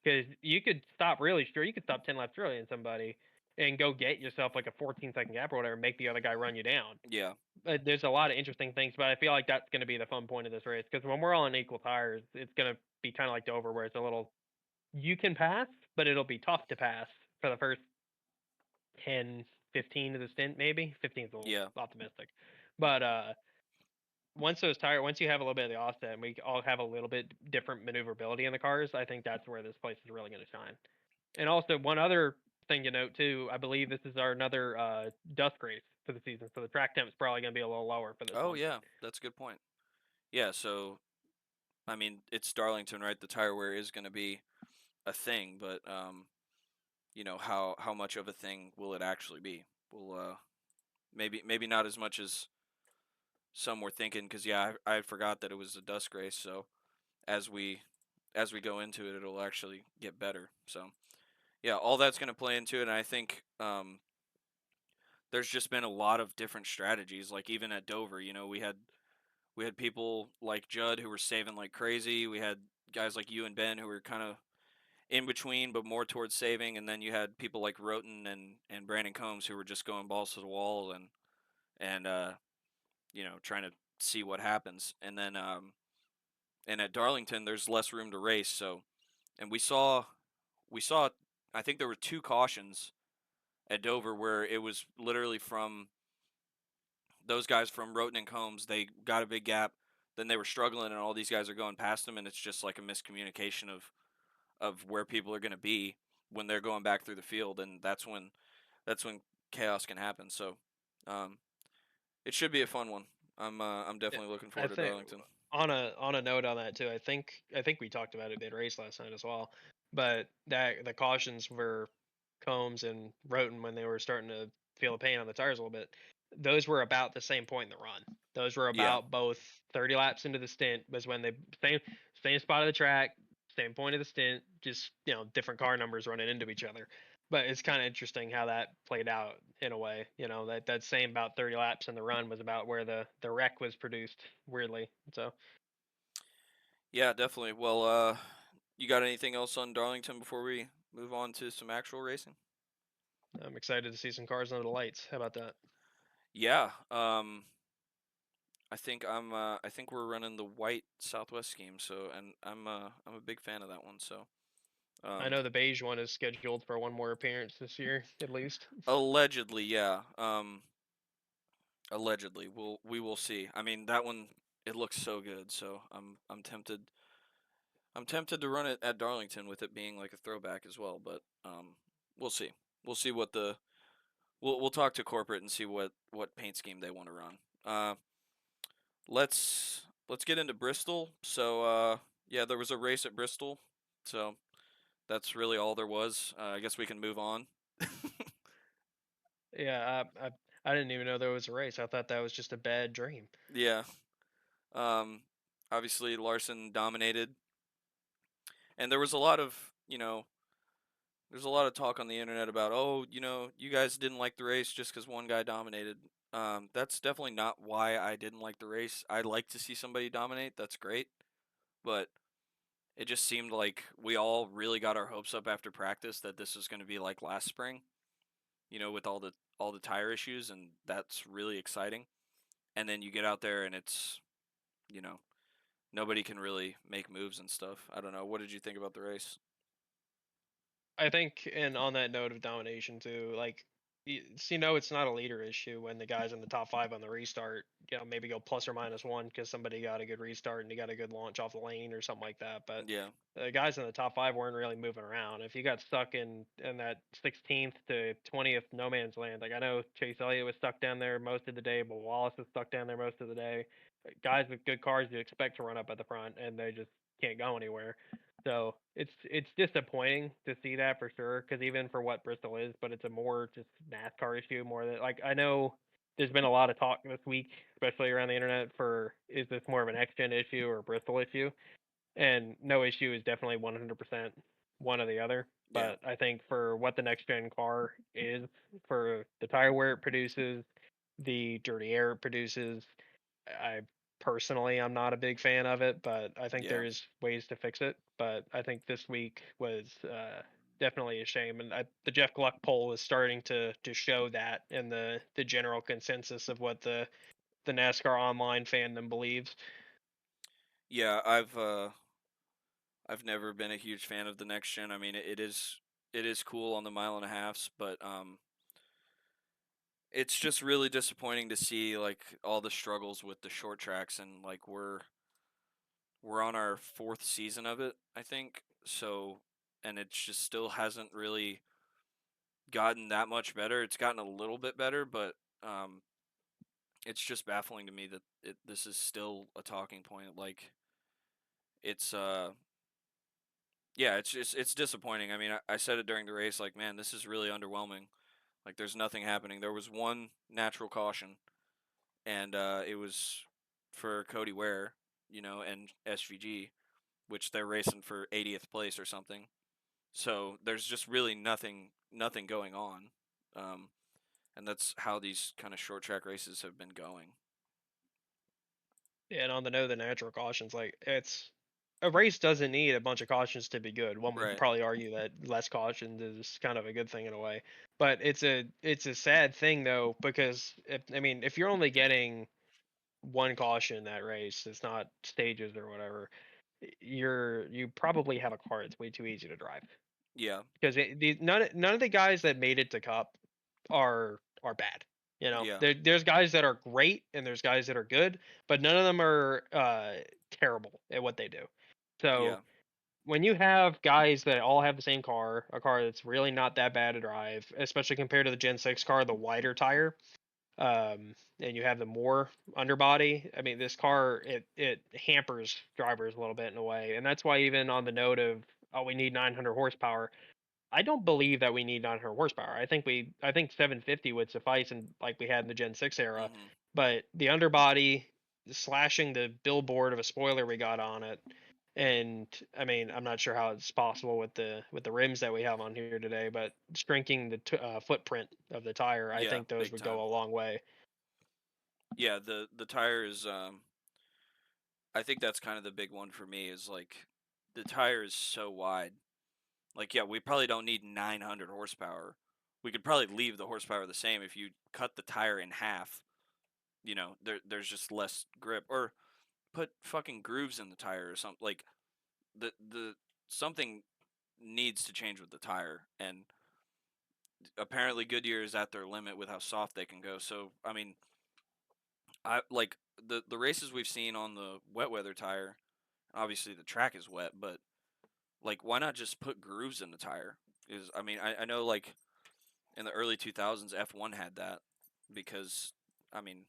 Because you could stop really short, you could stop 10 laps early in somebody and go get yourself like a 14-second gap or whatever, and make the other guy run you down. yeah, There's a lot of interesting things, but I feel like that's going to be the fun point of this race, because when we're all on equal tires, it's going to be kind of like Dover, where it's a little, you can pass, but it'll be tough to pass for the first 10, 15 of the stint. Maybe 15 is a little yeah, optimistic, but once you have a little bit of the offset, and we all have a little bit different maneuverability in the cars, I think that's where this place is really going to shine. And also, one other thing to note too, I believe this is our another dusk race for the season, so the track temp is probably going to be a little lower for this Oh one. yeah, that's a good point. Yeah, so I mean, it's Darlington, right? The tire wear is going to be a thing, but how much of a thing will it actually be? Will maybe not as much as some were thinking, because yeah, I forgot that it was a dusk race. So as we as we go into it, it'll actually get better. So yeah, all that's going to play into it, and I think there's just been a lot of different strategies. Like even at Dover, we had people like Judd who were saving like crazy. We had guys like you and Ben who were kind of in between, but more towards saving. And then you had people like Roten and Brandon Combs who were just going balls to the wall and trying to see what happens. And at Darlington, there's less room to race. So, and we saw, I think there were two cautions at Dover where it was literally from those guys from Roten and Combs. They got a big gap. Then they were struggling, and all these guys are going past them, and it's just like a miscommunication of where people are going to be when they're going back through the field, and that's when chaos can happen. So, um, it should be a fun one. I'm Yeah, definitely looking I forward to think Darlington. on a note on that too. I think we talked about it mid race last night as well. But that the cautions were Combs and Roten when they were starting to feel the pain on the tires a little bit. Those were about the same point in the run. Those were Yeah, about both 30 laps into the stint was when they same spot of the track, same point of the stint, just different car numbers running into each other. But it's kind of interesting how that played out in a way. That same about 30 laps in the run was about where the wreck was produced, weirdly. So yeah, definitely. Well, you got anything else on Darlington before we move on to some actual racing? I'm excited to see some cars under the lights. How about that? Yeah, I think we're running the white Southwest scheme, so and I'm a big fan of that one. So, I um, know the beige one is scheduled for one more appearance this year, at least. allegedly, yeah. Allegedly, we will see. I mean, that one, it looks so good, so I'm tempted. I'm tempted to run it at Darlington with it being like a throwback as well, but we'll see. We'll see what the we'll talk to corporate and see what paint scheme they want to run. Let's get into Bristol. So yeah, there was a race at Bristol, so that's really all there was. I guess we can move on. Yeah, I didn't even know there was a race. I thought that was just a bad dream. Yeah. Um, Obviously Larson dominated, and there was a lot of there's a lot of talk on the internet about, oh, you guys didn't like the race just because one guy dominated. That's definitely not why I didn't like the race. I like to see somebody dominate. That's great, but it just seemed like we all really got our hopes up after practice that this was going to be like last spring, with all the tire issues, and that's really exciting. And then you get out there and it's, you know, nobody can really make moves and stuff. I don't know. What did you think about the race? I think, and on that note of domination too, like it's not a leader issue when the guys in the top 5 on the restart, maybe go plus or minus 1 because somebody got a good restart and he got a good launch off the lane or something like that. But Yeah, the guys in the top 5 weren't really moving around. If you got stuck in that 16th to 20th no man's land, like I know Chase Elliott was stuck down there most of the day, but Wallace was stuck down there most of the day. Guys with good cars you expect to run up at the front, and they just can't go anywhere. So it's disappointing to see that for sure, because even for what Bristol is, but it's a more just NASCAR issue more than like I know there's been a lot of talk this week, especially around the internet, for is this more of an X Gen issue or a Bristol issue? And no issue is definitely 100% one or the other. yeah, But I think for what the next gen car is, for the tire wear it produces, the dirty air it produces, I personally I'm not a big fan of it, but I think yeah. there's ways to fix it. But I think this week was definitely a shame, and the Jeff Gluck poll is starting to show that in the general consensus of what the NASCAR online fandom believes. Yeah, I've never been a huge fan of the next gen. I mean, it is cool on the mile and a halfs, but it's just really disappointing to see like all the struggles with the short tracks, and like we're on our fourth season of it, I think. So, and it just still hasn't really gotten that much better. It's gotten a little bit better, but um, it's just baffling to me that this is still a talking point. Like it's yeah, it's disappointing. I mean, I said it during the race, like, man, this is really underwhelming. Like, there's nothing happening. There was one natural caution, and it was for Cody Ware, and SVG, which they're racing for 80th place or something. So there's just really nothing going on, um, and that's how these kind of short track races have been going. And on the note of the natural cautions, like it's a race doesn't need a bunch of cautions to be good. One would Right. probably argue that less cautions is kind of a good thing in a way, but it's a sad thing though because I mean if you're only getting one caution in that race, it's not stages or whatever. You probably have a car that's way too easy to drive Yeah. because none of the guys that made it to Cup are bad. Yeah. There's guys that are great and there's guys that are good, but none of them are terrible at what they do. So Yeah. when you have guys that all have the same car, a car that's really not that bad to drive, especially compared to the Gen 6 car, the wider tire, and you have the more underbody. I mean, this car it hampers drivers a little bit in a way, and that's why even on the note of oh we need 900 horsepower, I don't believe that we need 900 horsepower. I think 750 would suffice, and like we had in the Gen 6 era. Mhm. But the underbody, slashing the billboard of a spoiler we got on it, and I mean I'm not sure how it's possible with the rims that we have on here today, but shrinking the footprint of the tire, I Yeah, think those big would go time. a long way. Yeah, the tire is I think that's kind of the big one for me is like the tire is so wide. Like yeah, we probably don't need 900 horsepower. We could probably leave the horsepower the same if you cut the tire in half. There's just less grip, or put fucking grooves in the tire or something. Like the something needs to change with the tire, and apparently Goodyear is at their limit with how soft they can go. So I mean, I like the races we've seen on the wet weather tire. Obviously, the track is wet, but like, why not just put grooves in the tire? Is I mean, I know like in the early 2000s, F1 had that because I mean,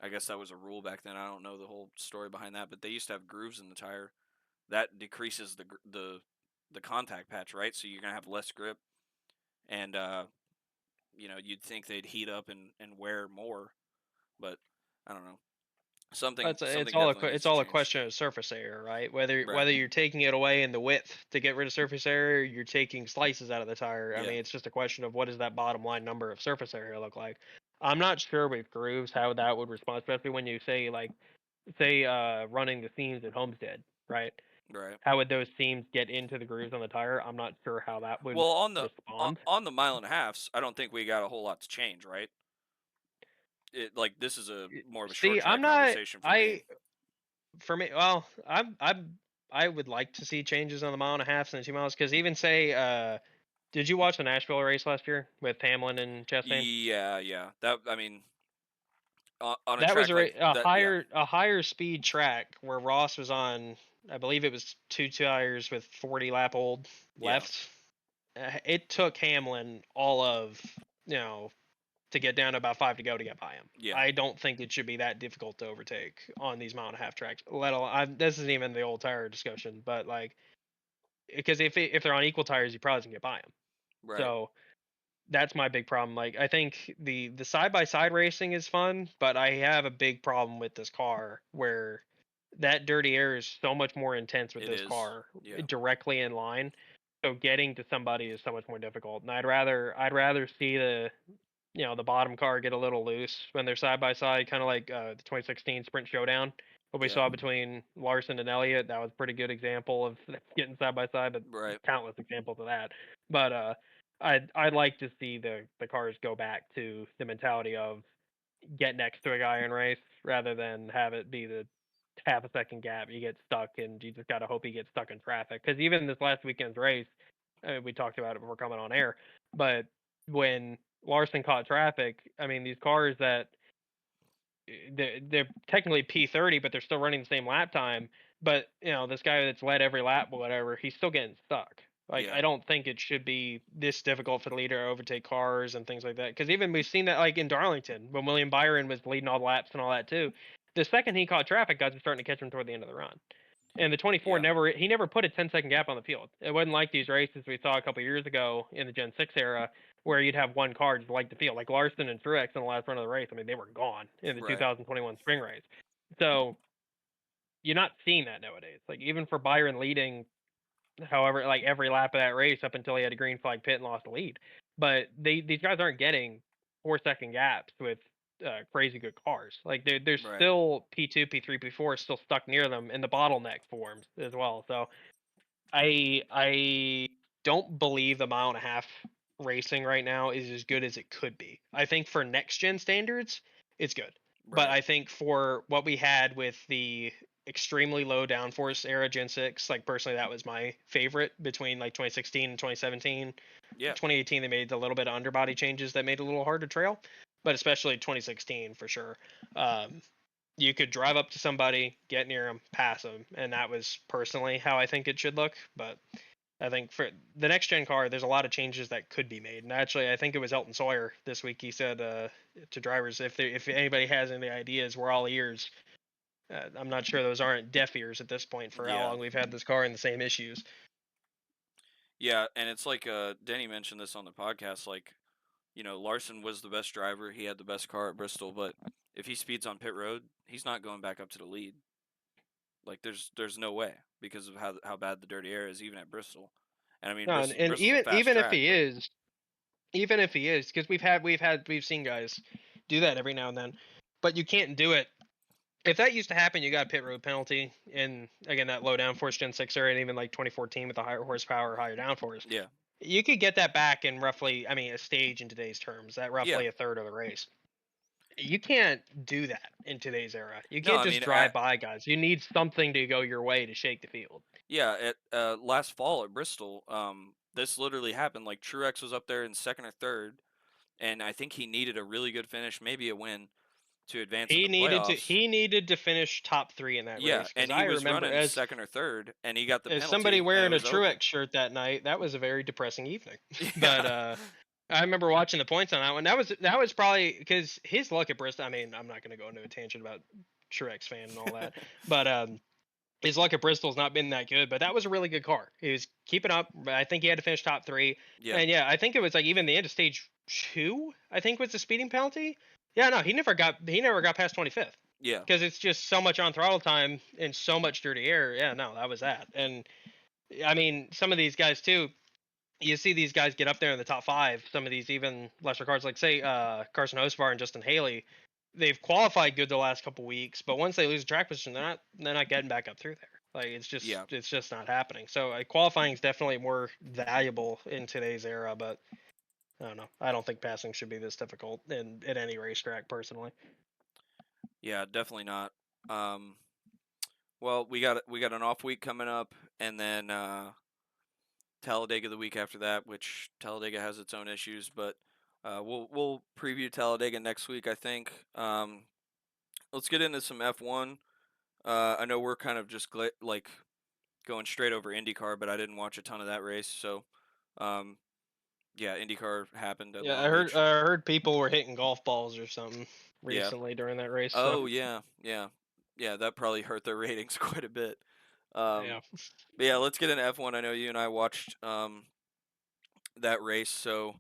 I guess that was a rule back then. I don't know the whole story behind that, but they used to have grooves in the tire that decreases the contact patch, right? So you're gonna have less grip, and you'd think they'd heat up and wear more, but I don't know. Something It's something all definitely needs it's to all a change. question of surface area, right? Whether Right. you're taking it away in the width to get rid of surface area, or you're taking slices out of the tire. I Yeah. mean, it's just a question of what does that bottom line number of surface area look like. I'm not sure with grooves how that would respond, especially when you say running the seams at Homestead, right? Right. How would those seams get into the grooves on the tire? I'm not sure how that would Well, on the respond. on the mile and a halfs, I don't think we got a whole lot to change, right? Like this is a more of a short See, I'm track not. conversation for me. I For me, well, I would like to see changes on the mile and a half and the 2 miles because even say Did you watch the Nashville race last year with Hamlin and Chastain? Yeah. That I mean, on a That was track a, like a that, yeah, higher speed track where Ross was on. I believe it was two tires with 40 lap old yeah, left. It took Hamlin all of to get down to about 5 to go to get by him. yeah, I don't think it should be that difficult to overtake on these mile and a half tracks. Let alone this isn't even the old tire discussion, but like because if they're on equal tires, you probably can get by them. right. So that's my big problem. Like I think the side by side racing is fun, but I have a big problem with this car where that dirty air is so much more intense with It this is. car Yeah, directly in line. So getting to somebody is so much more difficult. And I'd rather see the bottom car get a little loose when they're side by side, kind of like the 2016 Sprint Showdown. What we yeah, saw between Larson and Elliott, that was a pretty good example of getting side by side, but right. countless examples of that. But I'd like to see the cars go back to the mentality of get next to a guy and race rather than have it be the half a second gap. You get stuck and you just got to hope he gets stuck in traffic. Because even this last weekend's race, we talked about it before coming on air, but when Larson caught traffic, I mean, these cars that they're technically P30, but they're still running the same lap time. But this guy that's led every lap, or whatever, he's still getting stuck. Like Yeah, I don't think it should be this difficult for the leader to overtake cars and things like that. Because even we've seen that like in Darlington when William Byron was leading all the laps and all that too. The second he caught traffic, guys were starting to catch him toward the end of the run. And the 24 yeah, never put a 10-second gap on the field. It wasn't like these races we saw a couple years ago in the Gen 6 era where you'd have one car just like the field, like Larson and Truex in the last run of the race. I mean, they were gone in the right. 2021 spring race. So you're not seeing that nowadays. Like even for Byron leading, however, like every lap of that race up until he had a green flag pit and lost the lead. But these guys aren't getting 4 second gaps with crazy good cars. Like there's Right. still P2, P3, P4 still stuck near them, and the bottleneck forms as well. So I don't believe the mile and a half racing right now is as good as it could be. I think for next gen standards, it's good. But Right. I think for what we had with the extremely low downforce era Gen 6, like personally that was my favorite between like 2016 and 2017. Yeah. 2018 they made a little bit of underbody changes that made it a little hard to trail, but especially 2016 for sure. Um, you could drive up to somebody, get near them, pass them, and that was personally how I think it should look. But I think for the next gen car, there's a lot of changes that could be made. And actually, I think it was Elton Sawyer this week. He said to drivers, if anybody has any ideas, we're all ears. I'm not sure those aren't deaf ears at this point for how Yeah. long we've had this car and the same issues. Yeah, and it's like Denny mentioned this on the podcast, like, Larson was the best driver, he had the best car at Bristol, but if he speeds on pit road, he's not going back up to the lead. Like there's no way because of how bad the dirty air is even at Bristol. And I mean No, and Bristol's a even fast track, but even if he is, because we've seen guys do that every now and then, but you can't do it. If that used to happen, you got a pit road penalty, and again that low downforce Gen 6 era, and even like 2014 with the higher horsepower, higher downforce, yeah. you could get that back in roughly, I mean, a stage in today's terms, at Yeah. roughly a third of the race. You can't do that in today's era. You No, can't I just mean at drive by guys. You need something to go your way to shake the field. yeah, at last fall at Bristol, this literally happened. Like Truex was up there in second or third, and I think he needed a really good finish, maybe a win to advance in He the needed to playoffs. he needed to finish top 3 in that Yeah, race because and he I was remember running second or third, and he got the as somebody penalty, and it wearing a was over. Truex shirt that night, that was a very depressing evening. But Yeah, I remember watching the points on that one. That was probably because his luck at Bristol. I mean, I'm not going to go into a tangent about Truex fan and all that, but his luck at Bristol's not been that good. But that was a really good car. He was keeping up. I think he had to finish top 3, yeah, and yeah, I think it was like even the end of stage 2. I think was the speeding penalty. Yeah, no, he never got past 25th yeah, because it's just so much on throttle time and so much dirty air. Yeah, no, that was that. And I mean, some of these guys too. You see these guys get up there in the top 5. Some of these even lesser cars, like say Carson Hocevar and Justin Haley, they've qualified good the last couple weeks, but once they lose a track position, they're not getting back up through there. Like yeah, it's just not happening. So qualifying is definitely more valuable in today's era, but I don't know. I don't think passing should be this difficult in at any racetrack personally. yeah. Definitely not. Um, well, we got an off week coming up, and then Talladega the week after that, which Talladega has its own issues, but we'll preview Talladega next week, I think. Let's get into some F1. I know we're kind of just like going straight over IndyCar, but I didn't watch a ton of that race, so um, yeah, IndyCar happened at Yeah, Long I Beach. heard people were hitting golf balls or something Yeah. recently during that race. So Oh yeah, yeah, yeah. That probably hurt their ratings quite a bit. Um, yeah, but yeah, let's get into F1. I know you and I watched that race, so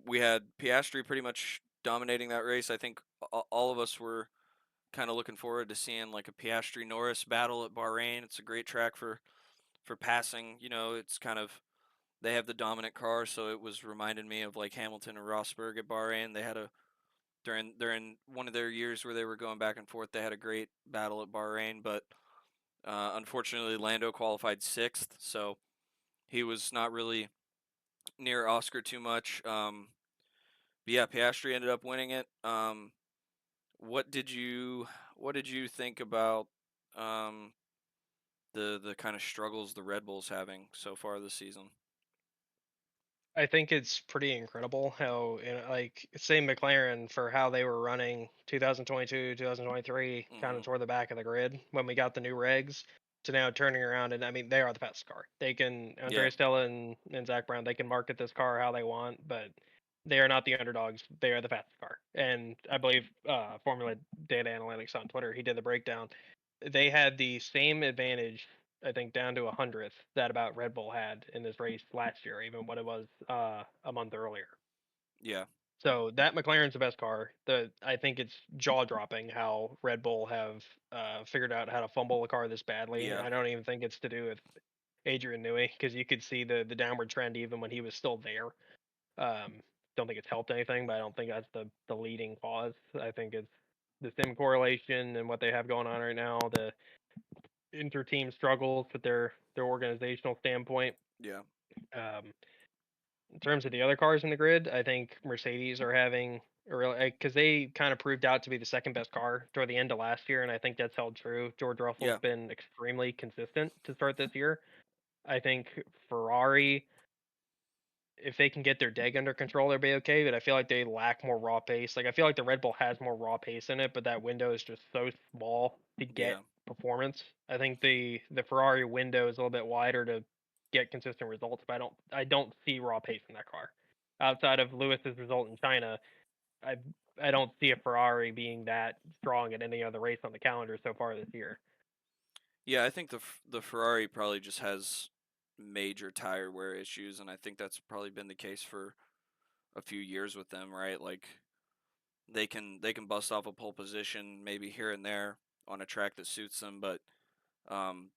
we had Piastri pretty much dominating that race. I think all of us were kind of looking forward to seeing like a Piastri Norris battle at Bahrain. It's a great track for passing. You know, it's kind of they have the dominant car, so it was reminding me of like Hamilton and Rosberg at Bahrain. They had a during one of their years where they were going back and forth. They had a great battle at Bahrain, but unfortunately Lando qualified sixth, so he was not really near Oscar too much. But yeah, Piastri ended up winning it. What did you what did you think about um, the kind of struggles the Red Bulls having so far this season? I think it's pretty incredible how, like, say McLaren for how they were running 2022, 2023, kind of Hmm. toward the back of the grid when we got the new regs to now turning around. And I mean, they are the fastest car. They can, Yeah, Andrea Stella and Zach Brown, they can market this car how they want, but they are not the underdogs. They are the fastest car. And I believe Formula Data Analytics on Twitter, he did the breakdown. They had the same advantage, I think, down to a hundredth that about Red Bull had in this race last year, even what it was a month earlier. yeah, So that McLaren's the best car. I think it's jaw dropping how Red Bull have figured out how to fumble a car this badly. yeah, I don't even think it's to do with Adrian Newey because you could see the downward trend even when he was still there. Um, don't think it's helped anything, but I don't think that's the leading cause. I think it's the sim correlation and what they have going on right now. The inter-team struggles with their organizational standpoint. yeah, Um, in terms of the other cars in the grid, I think Mercedes are having a real because they kind of proved out to be the second best car toward the end of last year, and I think that's held true. George Russell's yeah, been extremely consistent to start this year. I think Ferrari, if they can get their deg under control, they'll be okay. But I feel like they lack more raw pace. Like I feel like the Red Bull has more raw pace in it, but that window is just so small to get yeah, performance. I think the Ferrari window is a little bit wider to get consistent results, but I don't see raw pace in that car. Outside of Lewis's result in China, I I don't see a Ferrari being that strong at any other race on the calendar so far this year. yeah. I think the Ferrari probably just has major tire wear issues, and I think that's probably been the case for a few years with them, right? Like they can bust off a pole position maybe here and there on a track that suits them, but um,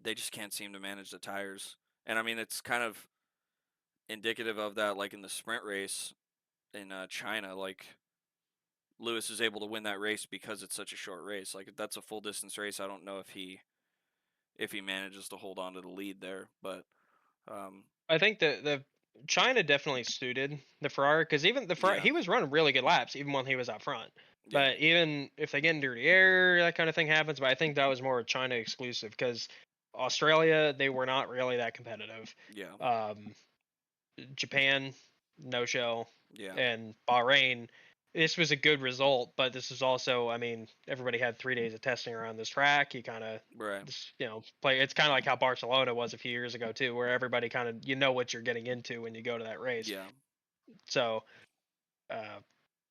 they just can't seem to manage the tires. And I mean, it's kind of indicative of that, like in the sprint race in China, like Lewis is able to win that race because it's such a short race. Like if that's a full distance race, I don't know if he manages to hold on to the lead there, but um, I think the China definitely suited the Ferrari because even the Ferrari yeah, he was running really good laps even when he was out front. yeah, But even if they get in dirty air, that kind of thing happens. But I think that was more China exclusive because Australia they were not really that competitive. yeah, Um, Japan, no show, yeah, and Bahrain. This was a good result, but this is also, I mean, everybody had 3 days of testing around this track. You kind of, right, play. It's kind of like how Barcelona was a few years ago too, where everybody kind of, you know what you're getting into when you go to that race. yeah, So, uh,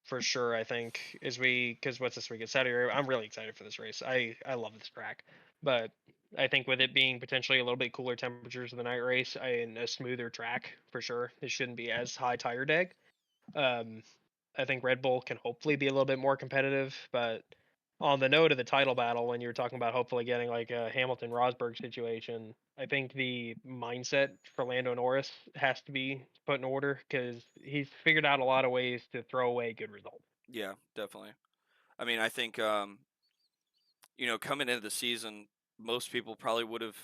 for sure, I think as we, because what's this week? It's Saudi Arabia. I'm really excited for this race. I love this track, but I think with it being potentially a little bit cooler temperatures of the night race and a smoother track for sure, it shouldn't be as high tire deg. Um, I think Red Bull can hopefully be a little bit more competitive, but on the note of the title battle, when you were talking about hopefully getting like a Hamilton Rosberg situation, I think the mindset for Lando Norris has to be put in order because he's figured out a lot of ways to throw away good results. yeah, definitely. I mean, I think coming into the season, most people probably would have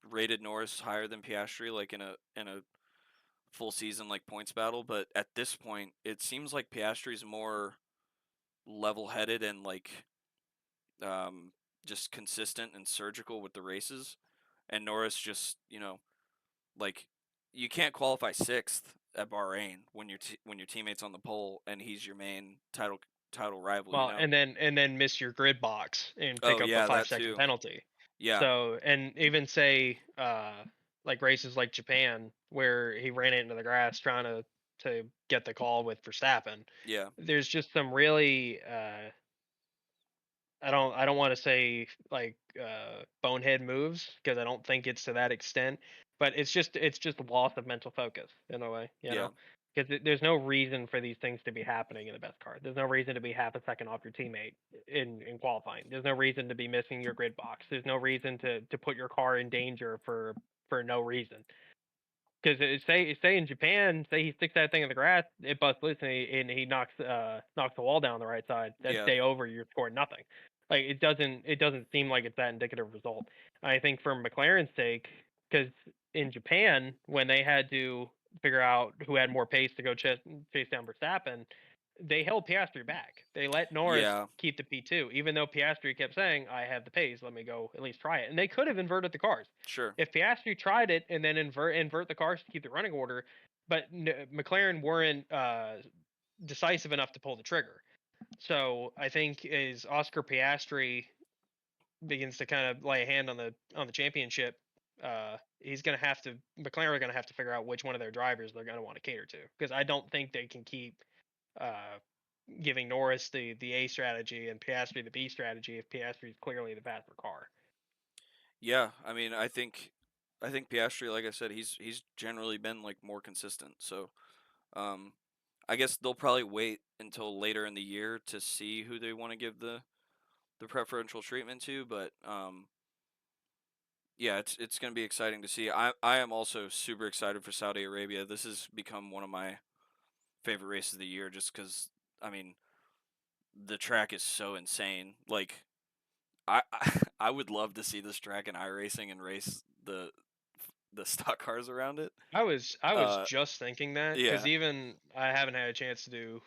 rated Norris higher than Piastri, like in a full season like points battle. But at this point, it seems like Piastri's more level-headed and like um, just consistent and surgical with the races, and Norris just like you can't qualify sixth at Bahrain when when your teammate's on the pole and he's your main title rival. You Well, know? and then miss your grid box and pick Oh up a yeah, that 5 second too. penalty. Yeah, So, and even say like races like Japan where he ran it into the grass trying to get the call with Verstappen. yeah, There's just some really I don't want to say like bonehead moves because I don't think it's to that extent, but it's just a loss of mental focus in a way, you yeah, know, because there's no reason for these things to be happening in the best car. There's no reason to be half a second off your teammate in qualifying. There's no reason to be missing your grid box. There's no reason to put your car in danger for no reason. Because say in Japan, say he sticks that thing in the grass, it busts loose and he knocks the wall down the right side. That's yeah, day over. You're scoring nothing. Like it doesn't seem like it's that indicative result. I think for McLaren's sake, because in Japan when they had to figure out who had more pace to go chase down Verstappen, they held Piastri back. They let Norris yeah. keep the P2, even though Piastri kept saying, "I have the pace. Let me go at least try it." And they could have inverted the cars Sure. if Piastri tried it and then invert the cars to keep the running order, but McLaren weren't decisive enough to pull the trigger. So I think as Oscar Piastri begins to kind of lay a hand on the championship, he's going to have to McLaren are going to have to figure out which one of their drivers they're going to want to cater to because I don't think they can keep uh, giving Norris the A strategy and Piastri the B strategy if Piastri is clearly the faster car. Yeah, I mean, I think Piastri, like I said, he's generally been like more consistent. So, um, I guess they'll probably wait until later in the year to see who they want to give the preferential treatment to. But yeah, it's gonna be exciting to see. I am also super excited for Saudi Arabia. This has become one of my favorite races of the year, just because I mean the track is so insane. Like I would love to see this track in iRacing and race the stock cars around it. I was Uh, just thinking that because yeah, even I haven't had a chance to do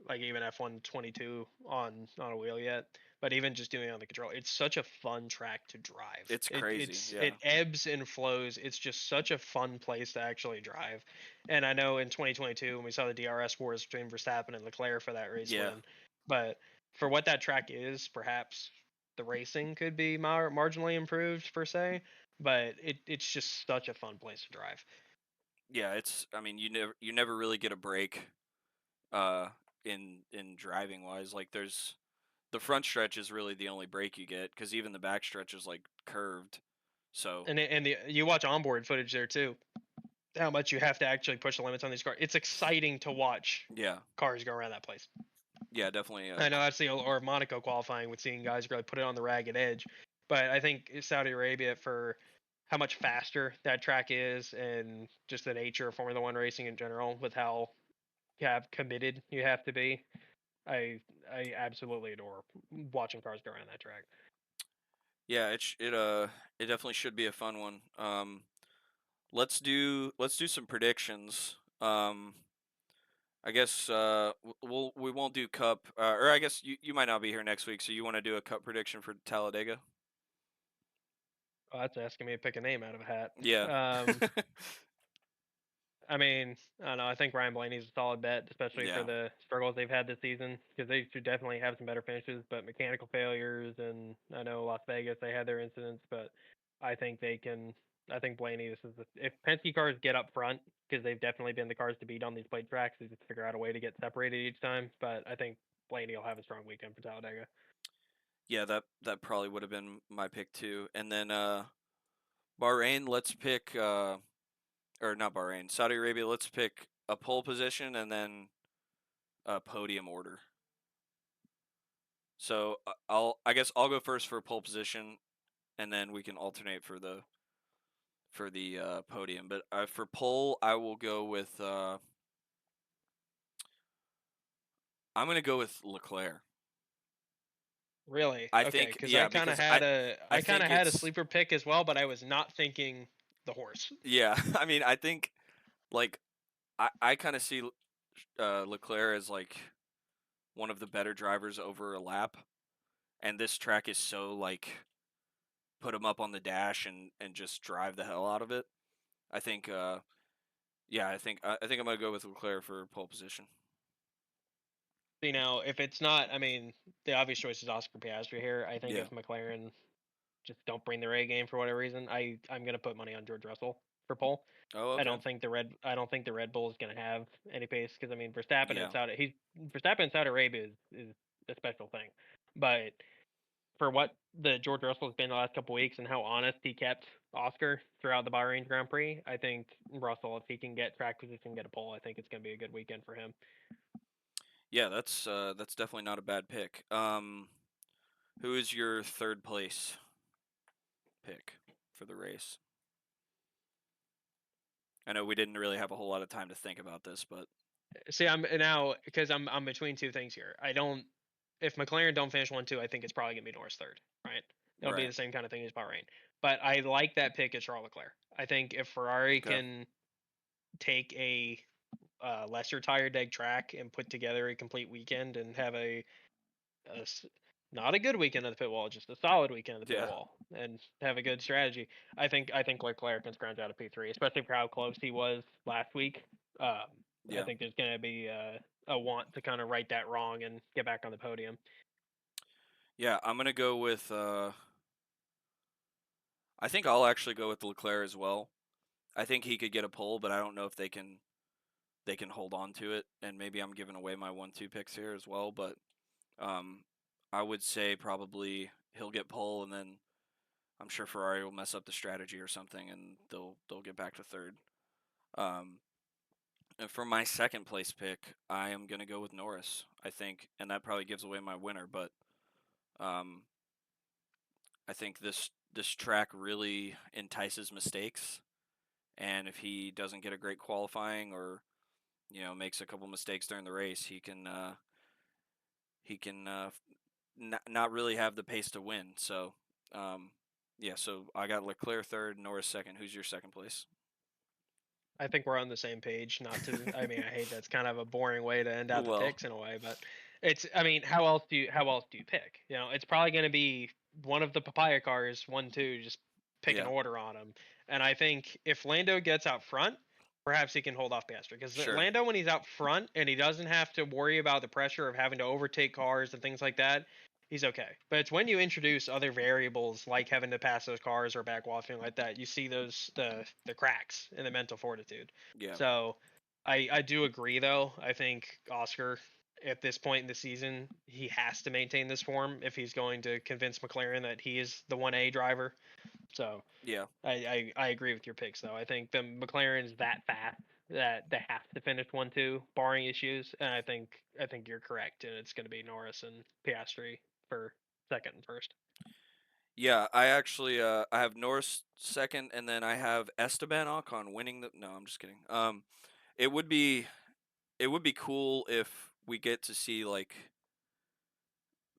like even F122 on a wheel yet, but even just doing it on the control, it's such a fun track to drive. it's It crazy. it's Yeah, it ebbs and flows. It's just such a fun place to actually drive. And I know in 2022 when we saw the DRS wars between Verstappen and Leclerc for that race yeah, win, but for what that track is, perhaps the racing could be marginally improved per se, but it's just such a fun place to drive. yeah. It's I mean you never really get a break uh in driving wise. Like there's the front stretch is really the only break you get because even the back stretch is like curved. So And you watch onboard footage there too. How much you have to actually push the limits on these cars. It's exciting to watch yeah, cars go around that place. yeah, definitely. I know that's the or Monaco qualifying with seeing guys really put it on the ragged edge, but I think Saudi Arabia for how much faster that track is and just the nature of Formula One racing in general with how committed you have to be. I I absolutely adore watching cars go around that track. Yeah, it definitely should be a fun one. Let's do some predictions. I guess we won't do Cup, or I guess you might not be here next week, so you want to do a Cup prediction for Talladega? Oh, that's asking me to pick a name out of a hat. Yeah, I mean, I don't know. I think Ryan Blaney's a solid bet, especially for yeah, the struggles they've had this season, because they should definitely have some better finishes. But mechanical failures, and I know Las Vegas they had their incidents, but I think they can. I think Blaney. If Penske cars get up front, because they've definitely been the cars to beat on these plate tracks. They just figure out a way to get separated each time. But I think Blaney will have a strong weekend for Talladega. yeah. That probably would have been my pick too. And then Bahrain, let's pick or not Bahrain, Saudi Arabia. Let's pick a pole position and then a podium order. So I guess I'll go first for pole position, and then we can alternate for the podium. But for pole, I will go with I'm gonna go with Leclerc. Really? I Okay, think because yeah because I I kind think of had a it's sleeper pick as well, but I was not thinking the horse. yeah I mean I think like I kind of see Leclerc as like one of the better drivers over a lap, and this track is so like put him up on the dash and just drive the hell out of it. I think yeah, I think I'm gonna go with Leclerc for pole position. You know, if it's not, I mean, the obvious choice is Oscar Piastri here. I think Yeah. if McLaren just don't bring their A game for whatever reason, I'm gonna put money on George Russell for pole. Oh, I okay. don't think the Red Bull is gonna have any pace because I mean Yeah. Verstappen in Saudi Arabia is a special thing, but for what the George Russell's been the last couple weeks and how honest he kept Oscar throughout the Bahrain Grand Prix, I think Russell, if he can get track position, get a pole, I think it's gonna be a good weekend for him. Yeah, that's definitely not a bad pick. Who is your third place pick for the race? I know we didn't really have a whole lot of time to think about this, but See, I'm now because I'm between two things here. I don't if McLaren don't finish 1-2, I think it's probably gonna be Norris third, right? It'll be right. the same kind of thing as Bahrain. But I like that pick at Charles Leclerc. I think if Ferrari Okay. can take a lesser tire deg track and put together a complete weekend and have a s- not a good weekend at the pit wall, just a solid weekend at the pit Yeah. wall, and have a good strategy. I think Leclerc can scrounge out a P3, especially for how close he was last week. I Yeah. think there's going to be a want to kind of right that wrong and get back on the podium. Yeah, I'm gonna go with I think I'll actually go with Leclerc as well. I think he could get a pole, but I don't know if they can hold on to it. And maybe I'm giving away my 1-2 picks here as well, but um, I would say probably he'll get pole, and then I'm sure Ferrari will mess up the strategy or something, and they'll get back to third. Um, and for my second place pick, I am gonna go with Norris. I think, and that probably gives away my winner, but um, I think this track really entices mistakes, and if he doesn't get a great qualifying or makes a couple mistakes during the race, he can not really have the pace to win. So um, yeah, so I got Leclerc third, Norris second. Who's your second place? I think we're on the same page. Not to, I mean, I hate that's kind of a boring way to end out the Well, picks in a way, but it's, I mean, how else do you pick? You know, it's probably going to be one of the papaya cars, 1-2, just pick an yeah, order on them. And I think if Lando gets out front, perhaps he can hold off Piastri because sure. Lando, when he's out front and he doesn't have to worry about the pressure of having to overtake cars and things like that, he's okay. But it's when you introduce other variables like having to pass those cars or backwashing like that, you see those the cracks in the mental fortitude. Yeah, So I do agree though. I think Oscar at this point in the season, he has to maintain this form if he's going to convince McLaren that he is the 1A driver. So yeah, I agree with your picks though. I think the McLaren is that fast that they have to finish 1-2 barring issues, and I think you're correct, and it's going to be Norris and Piastri for second and first. yeah. I actually I have Norris second, and then I have Esteban Ocon winning the. No, I'm just kidding. It would be cool if we get to see like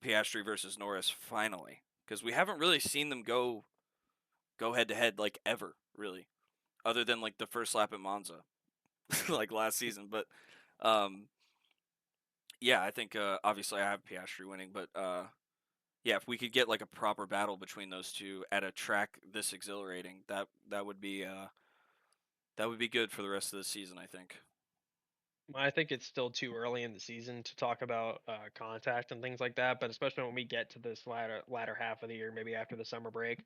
Piastri versus Norris finally, because we haven't really seen them go head to head like ever, really, other than like the first lap at Monza, like last season. But um, yeah, I think obviously I have Piastri winning, but yeah, if we could get like a proper battle between those two at a track this exhilarating, that would be good for the rest of the season, I think. I think it's still too early in the season to talk about contact and things like that, but especially when we get to this latter half of the year, maybe after the summer break,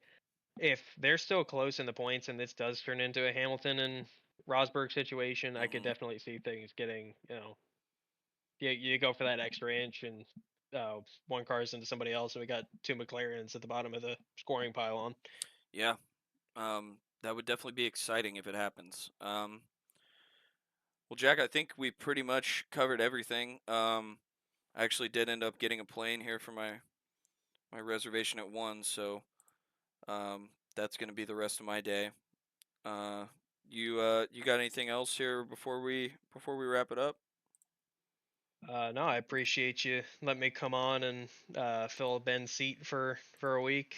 if they're still close in the points and this does turn into a Hamilton and Rosberg situation, I could Hmm. definitely see things getting, you know, you go for that extra inch and one car's into somebody else, and we got two McLarens at the bottom of the scoring pylon. Yeah, that would definitely be exciting if it happens. Well, Jack, I think we pretty much covered everything. I actually did end up getting a plane here for my reservation at 1, so that's gonna be the rest of my day. Uh, you got anything else here before we wrap it up? No, I appreciate you letting me come on and fill Ben's seat for a week.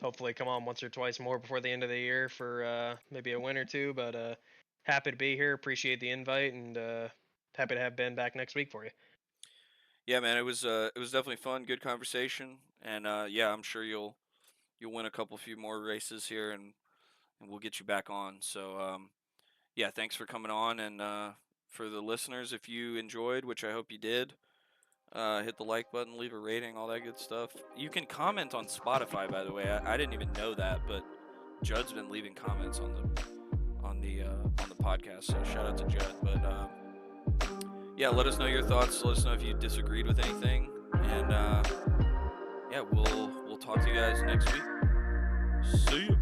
Hopefully, come on once or twice more before the end of the year for maybe a win or two. But happy to be here. Appreciate the invite, and happy to have Ben back next week for you. Yeah, man, it was definitely fun, good conversation, and yeah, I'm sure you'll win a few more races here, and we'll get you back on. So yeah, thanks for coming on, and for the listeners, if you enjoyed, which I hope you did, hit the like button, leave a rating, all that good stuff. You can comment on Spotify, by the way. I didn't even know that, but Judd's been leaving comments on the podcast, so shout out to Judd. But yeah, let us know your thoughts. Let us know if you disagreed with anything, and yeah, we'll talk to you guys next week. See ya.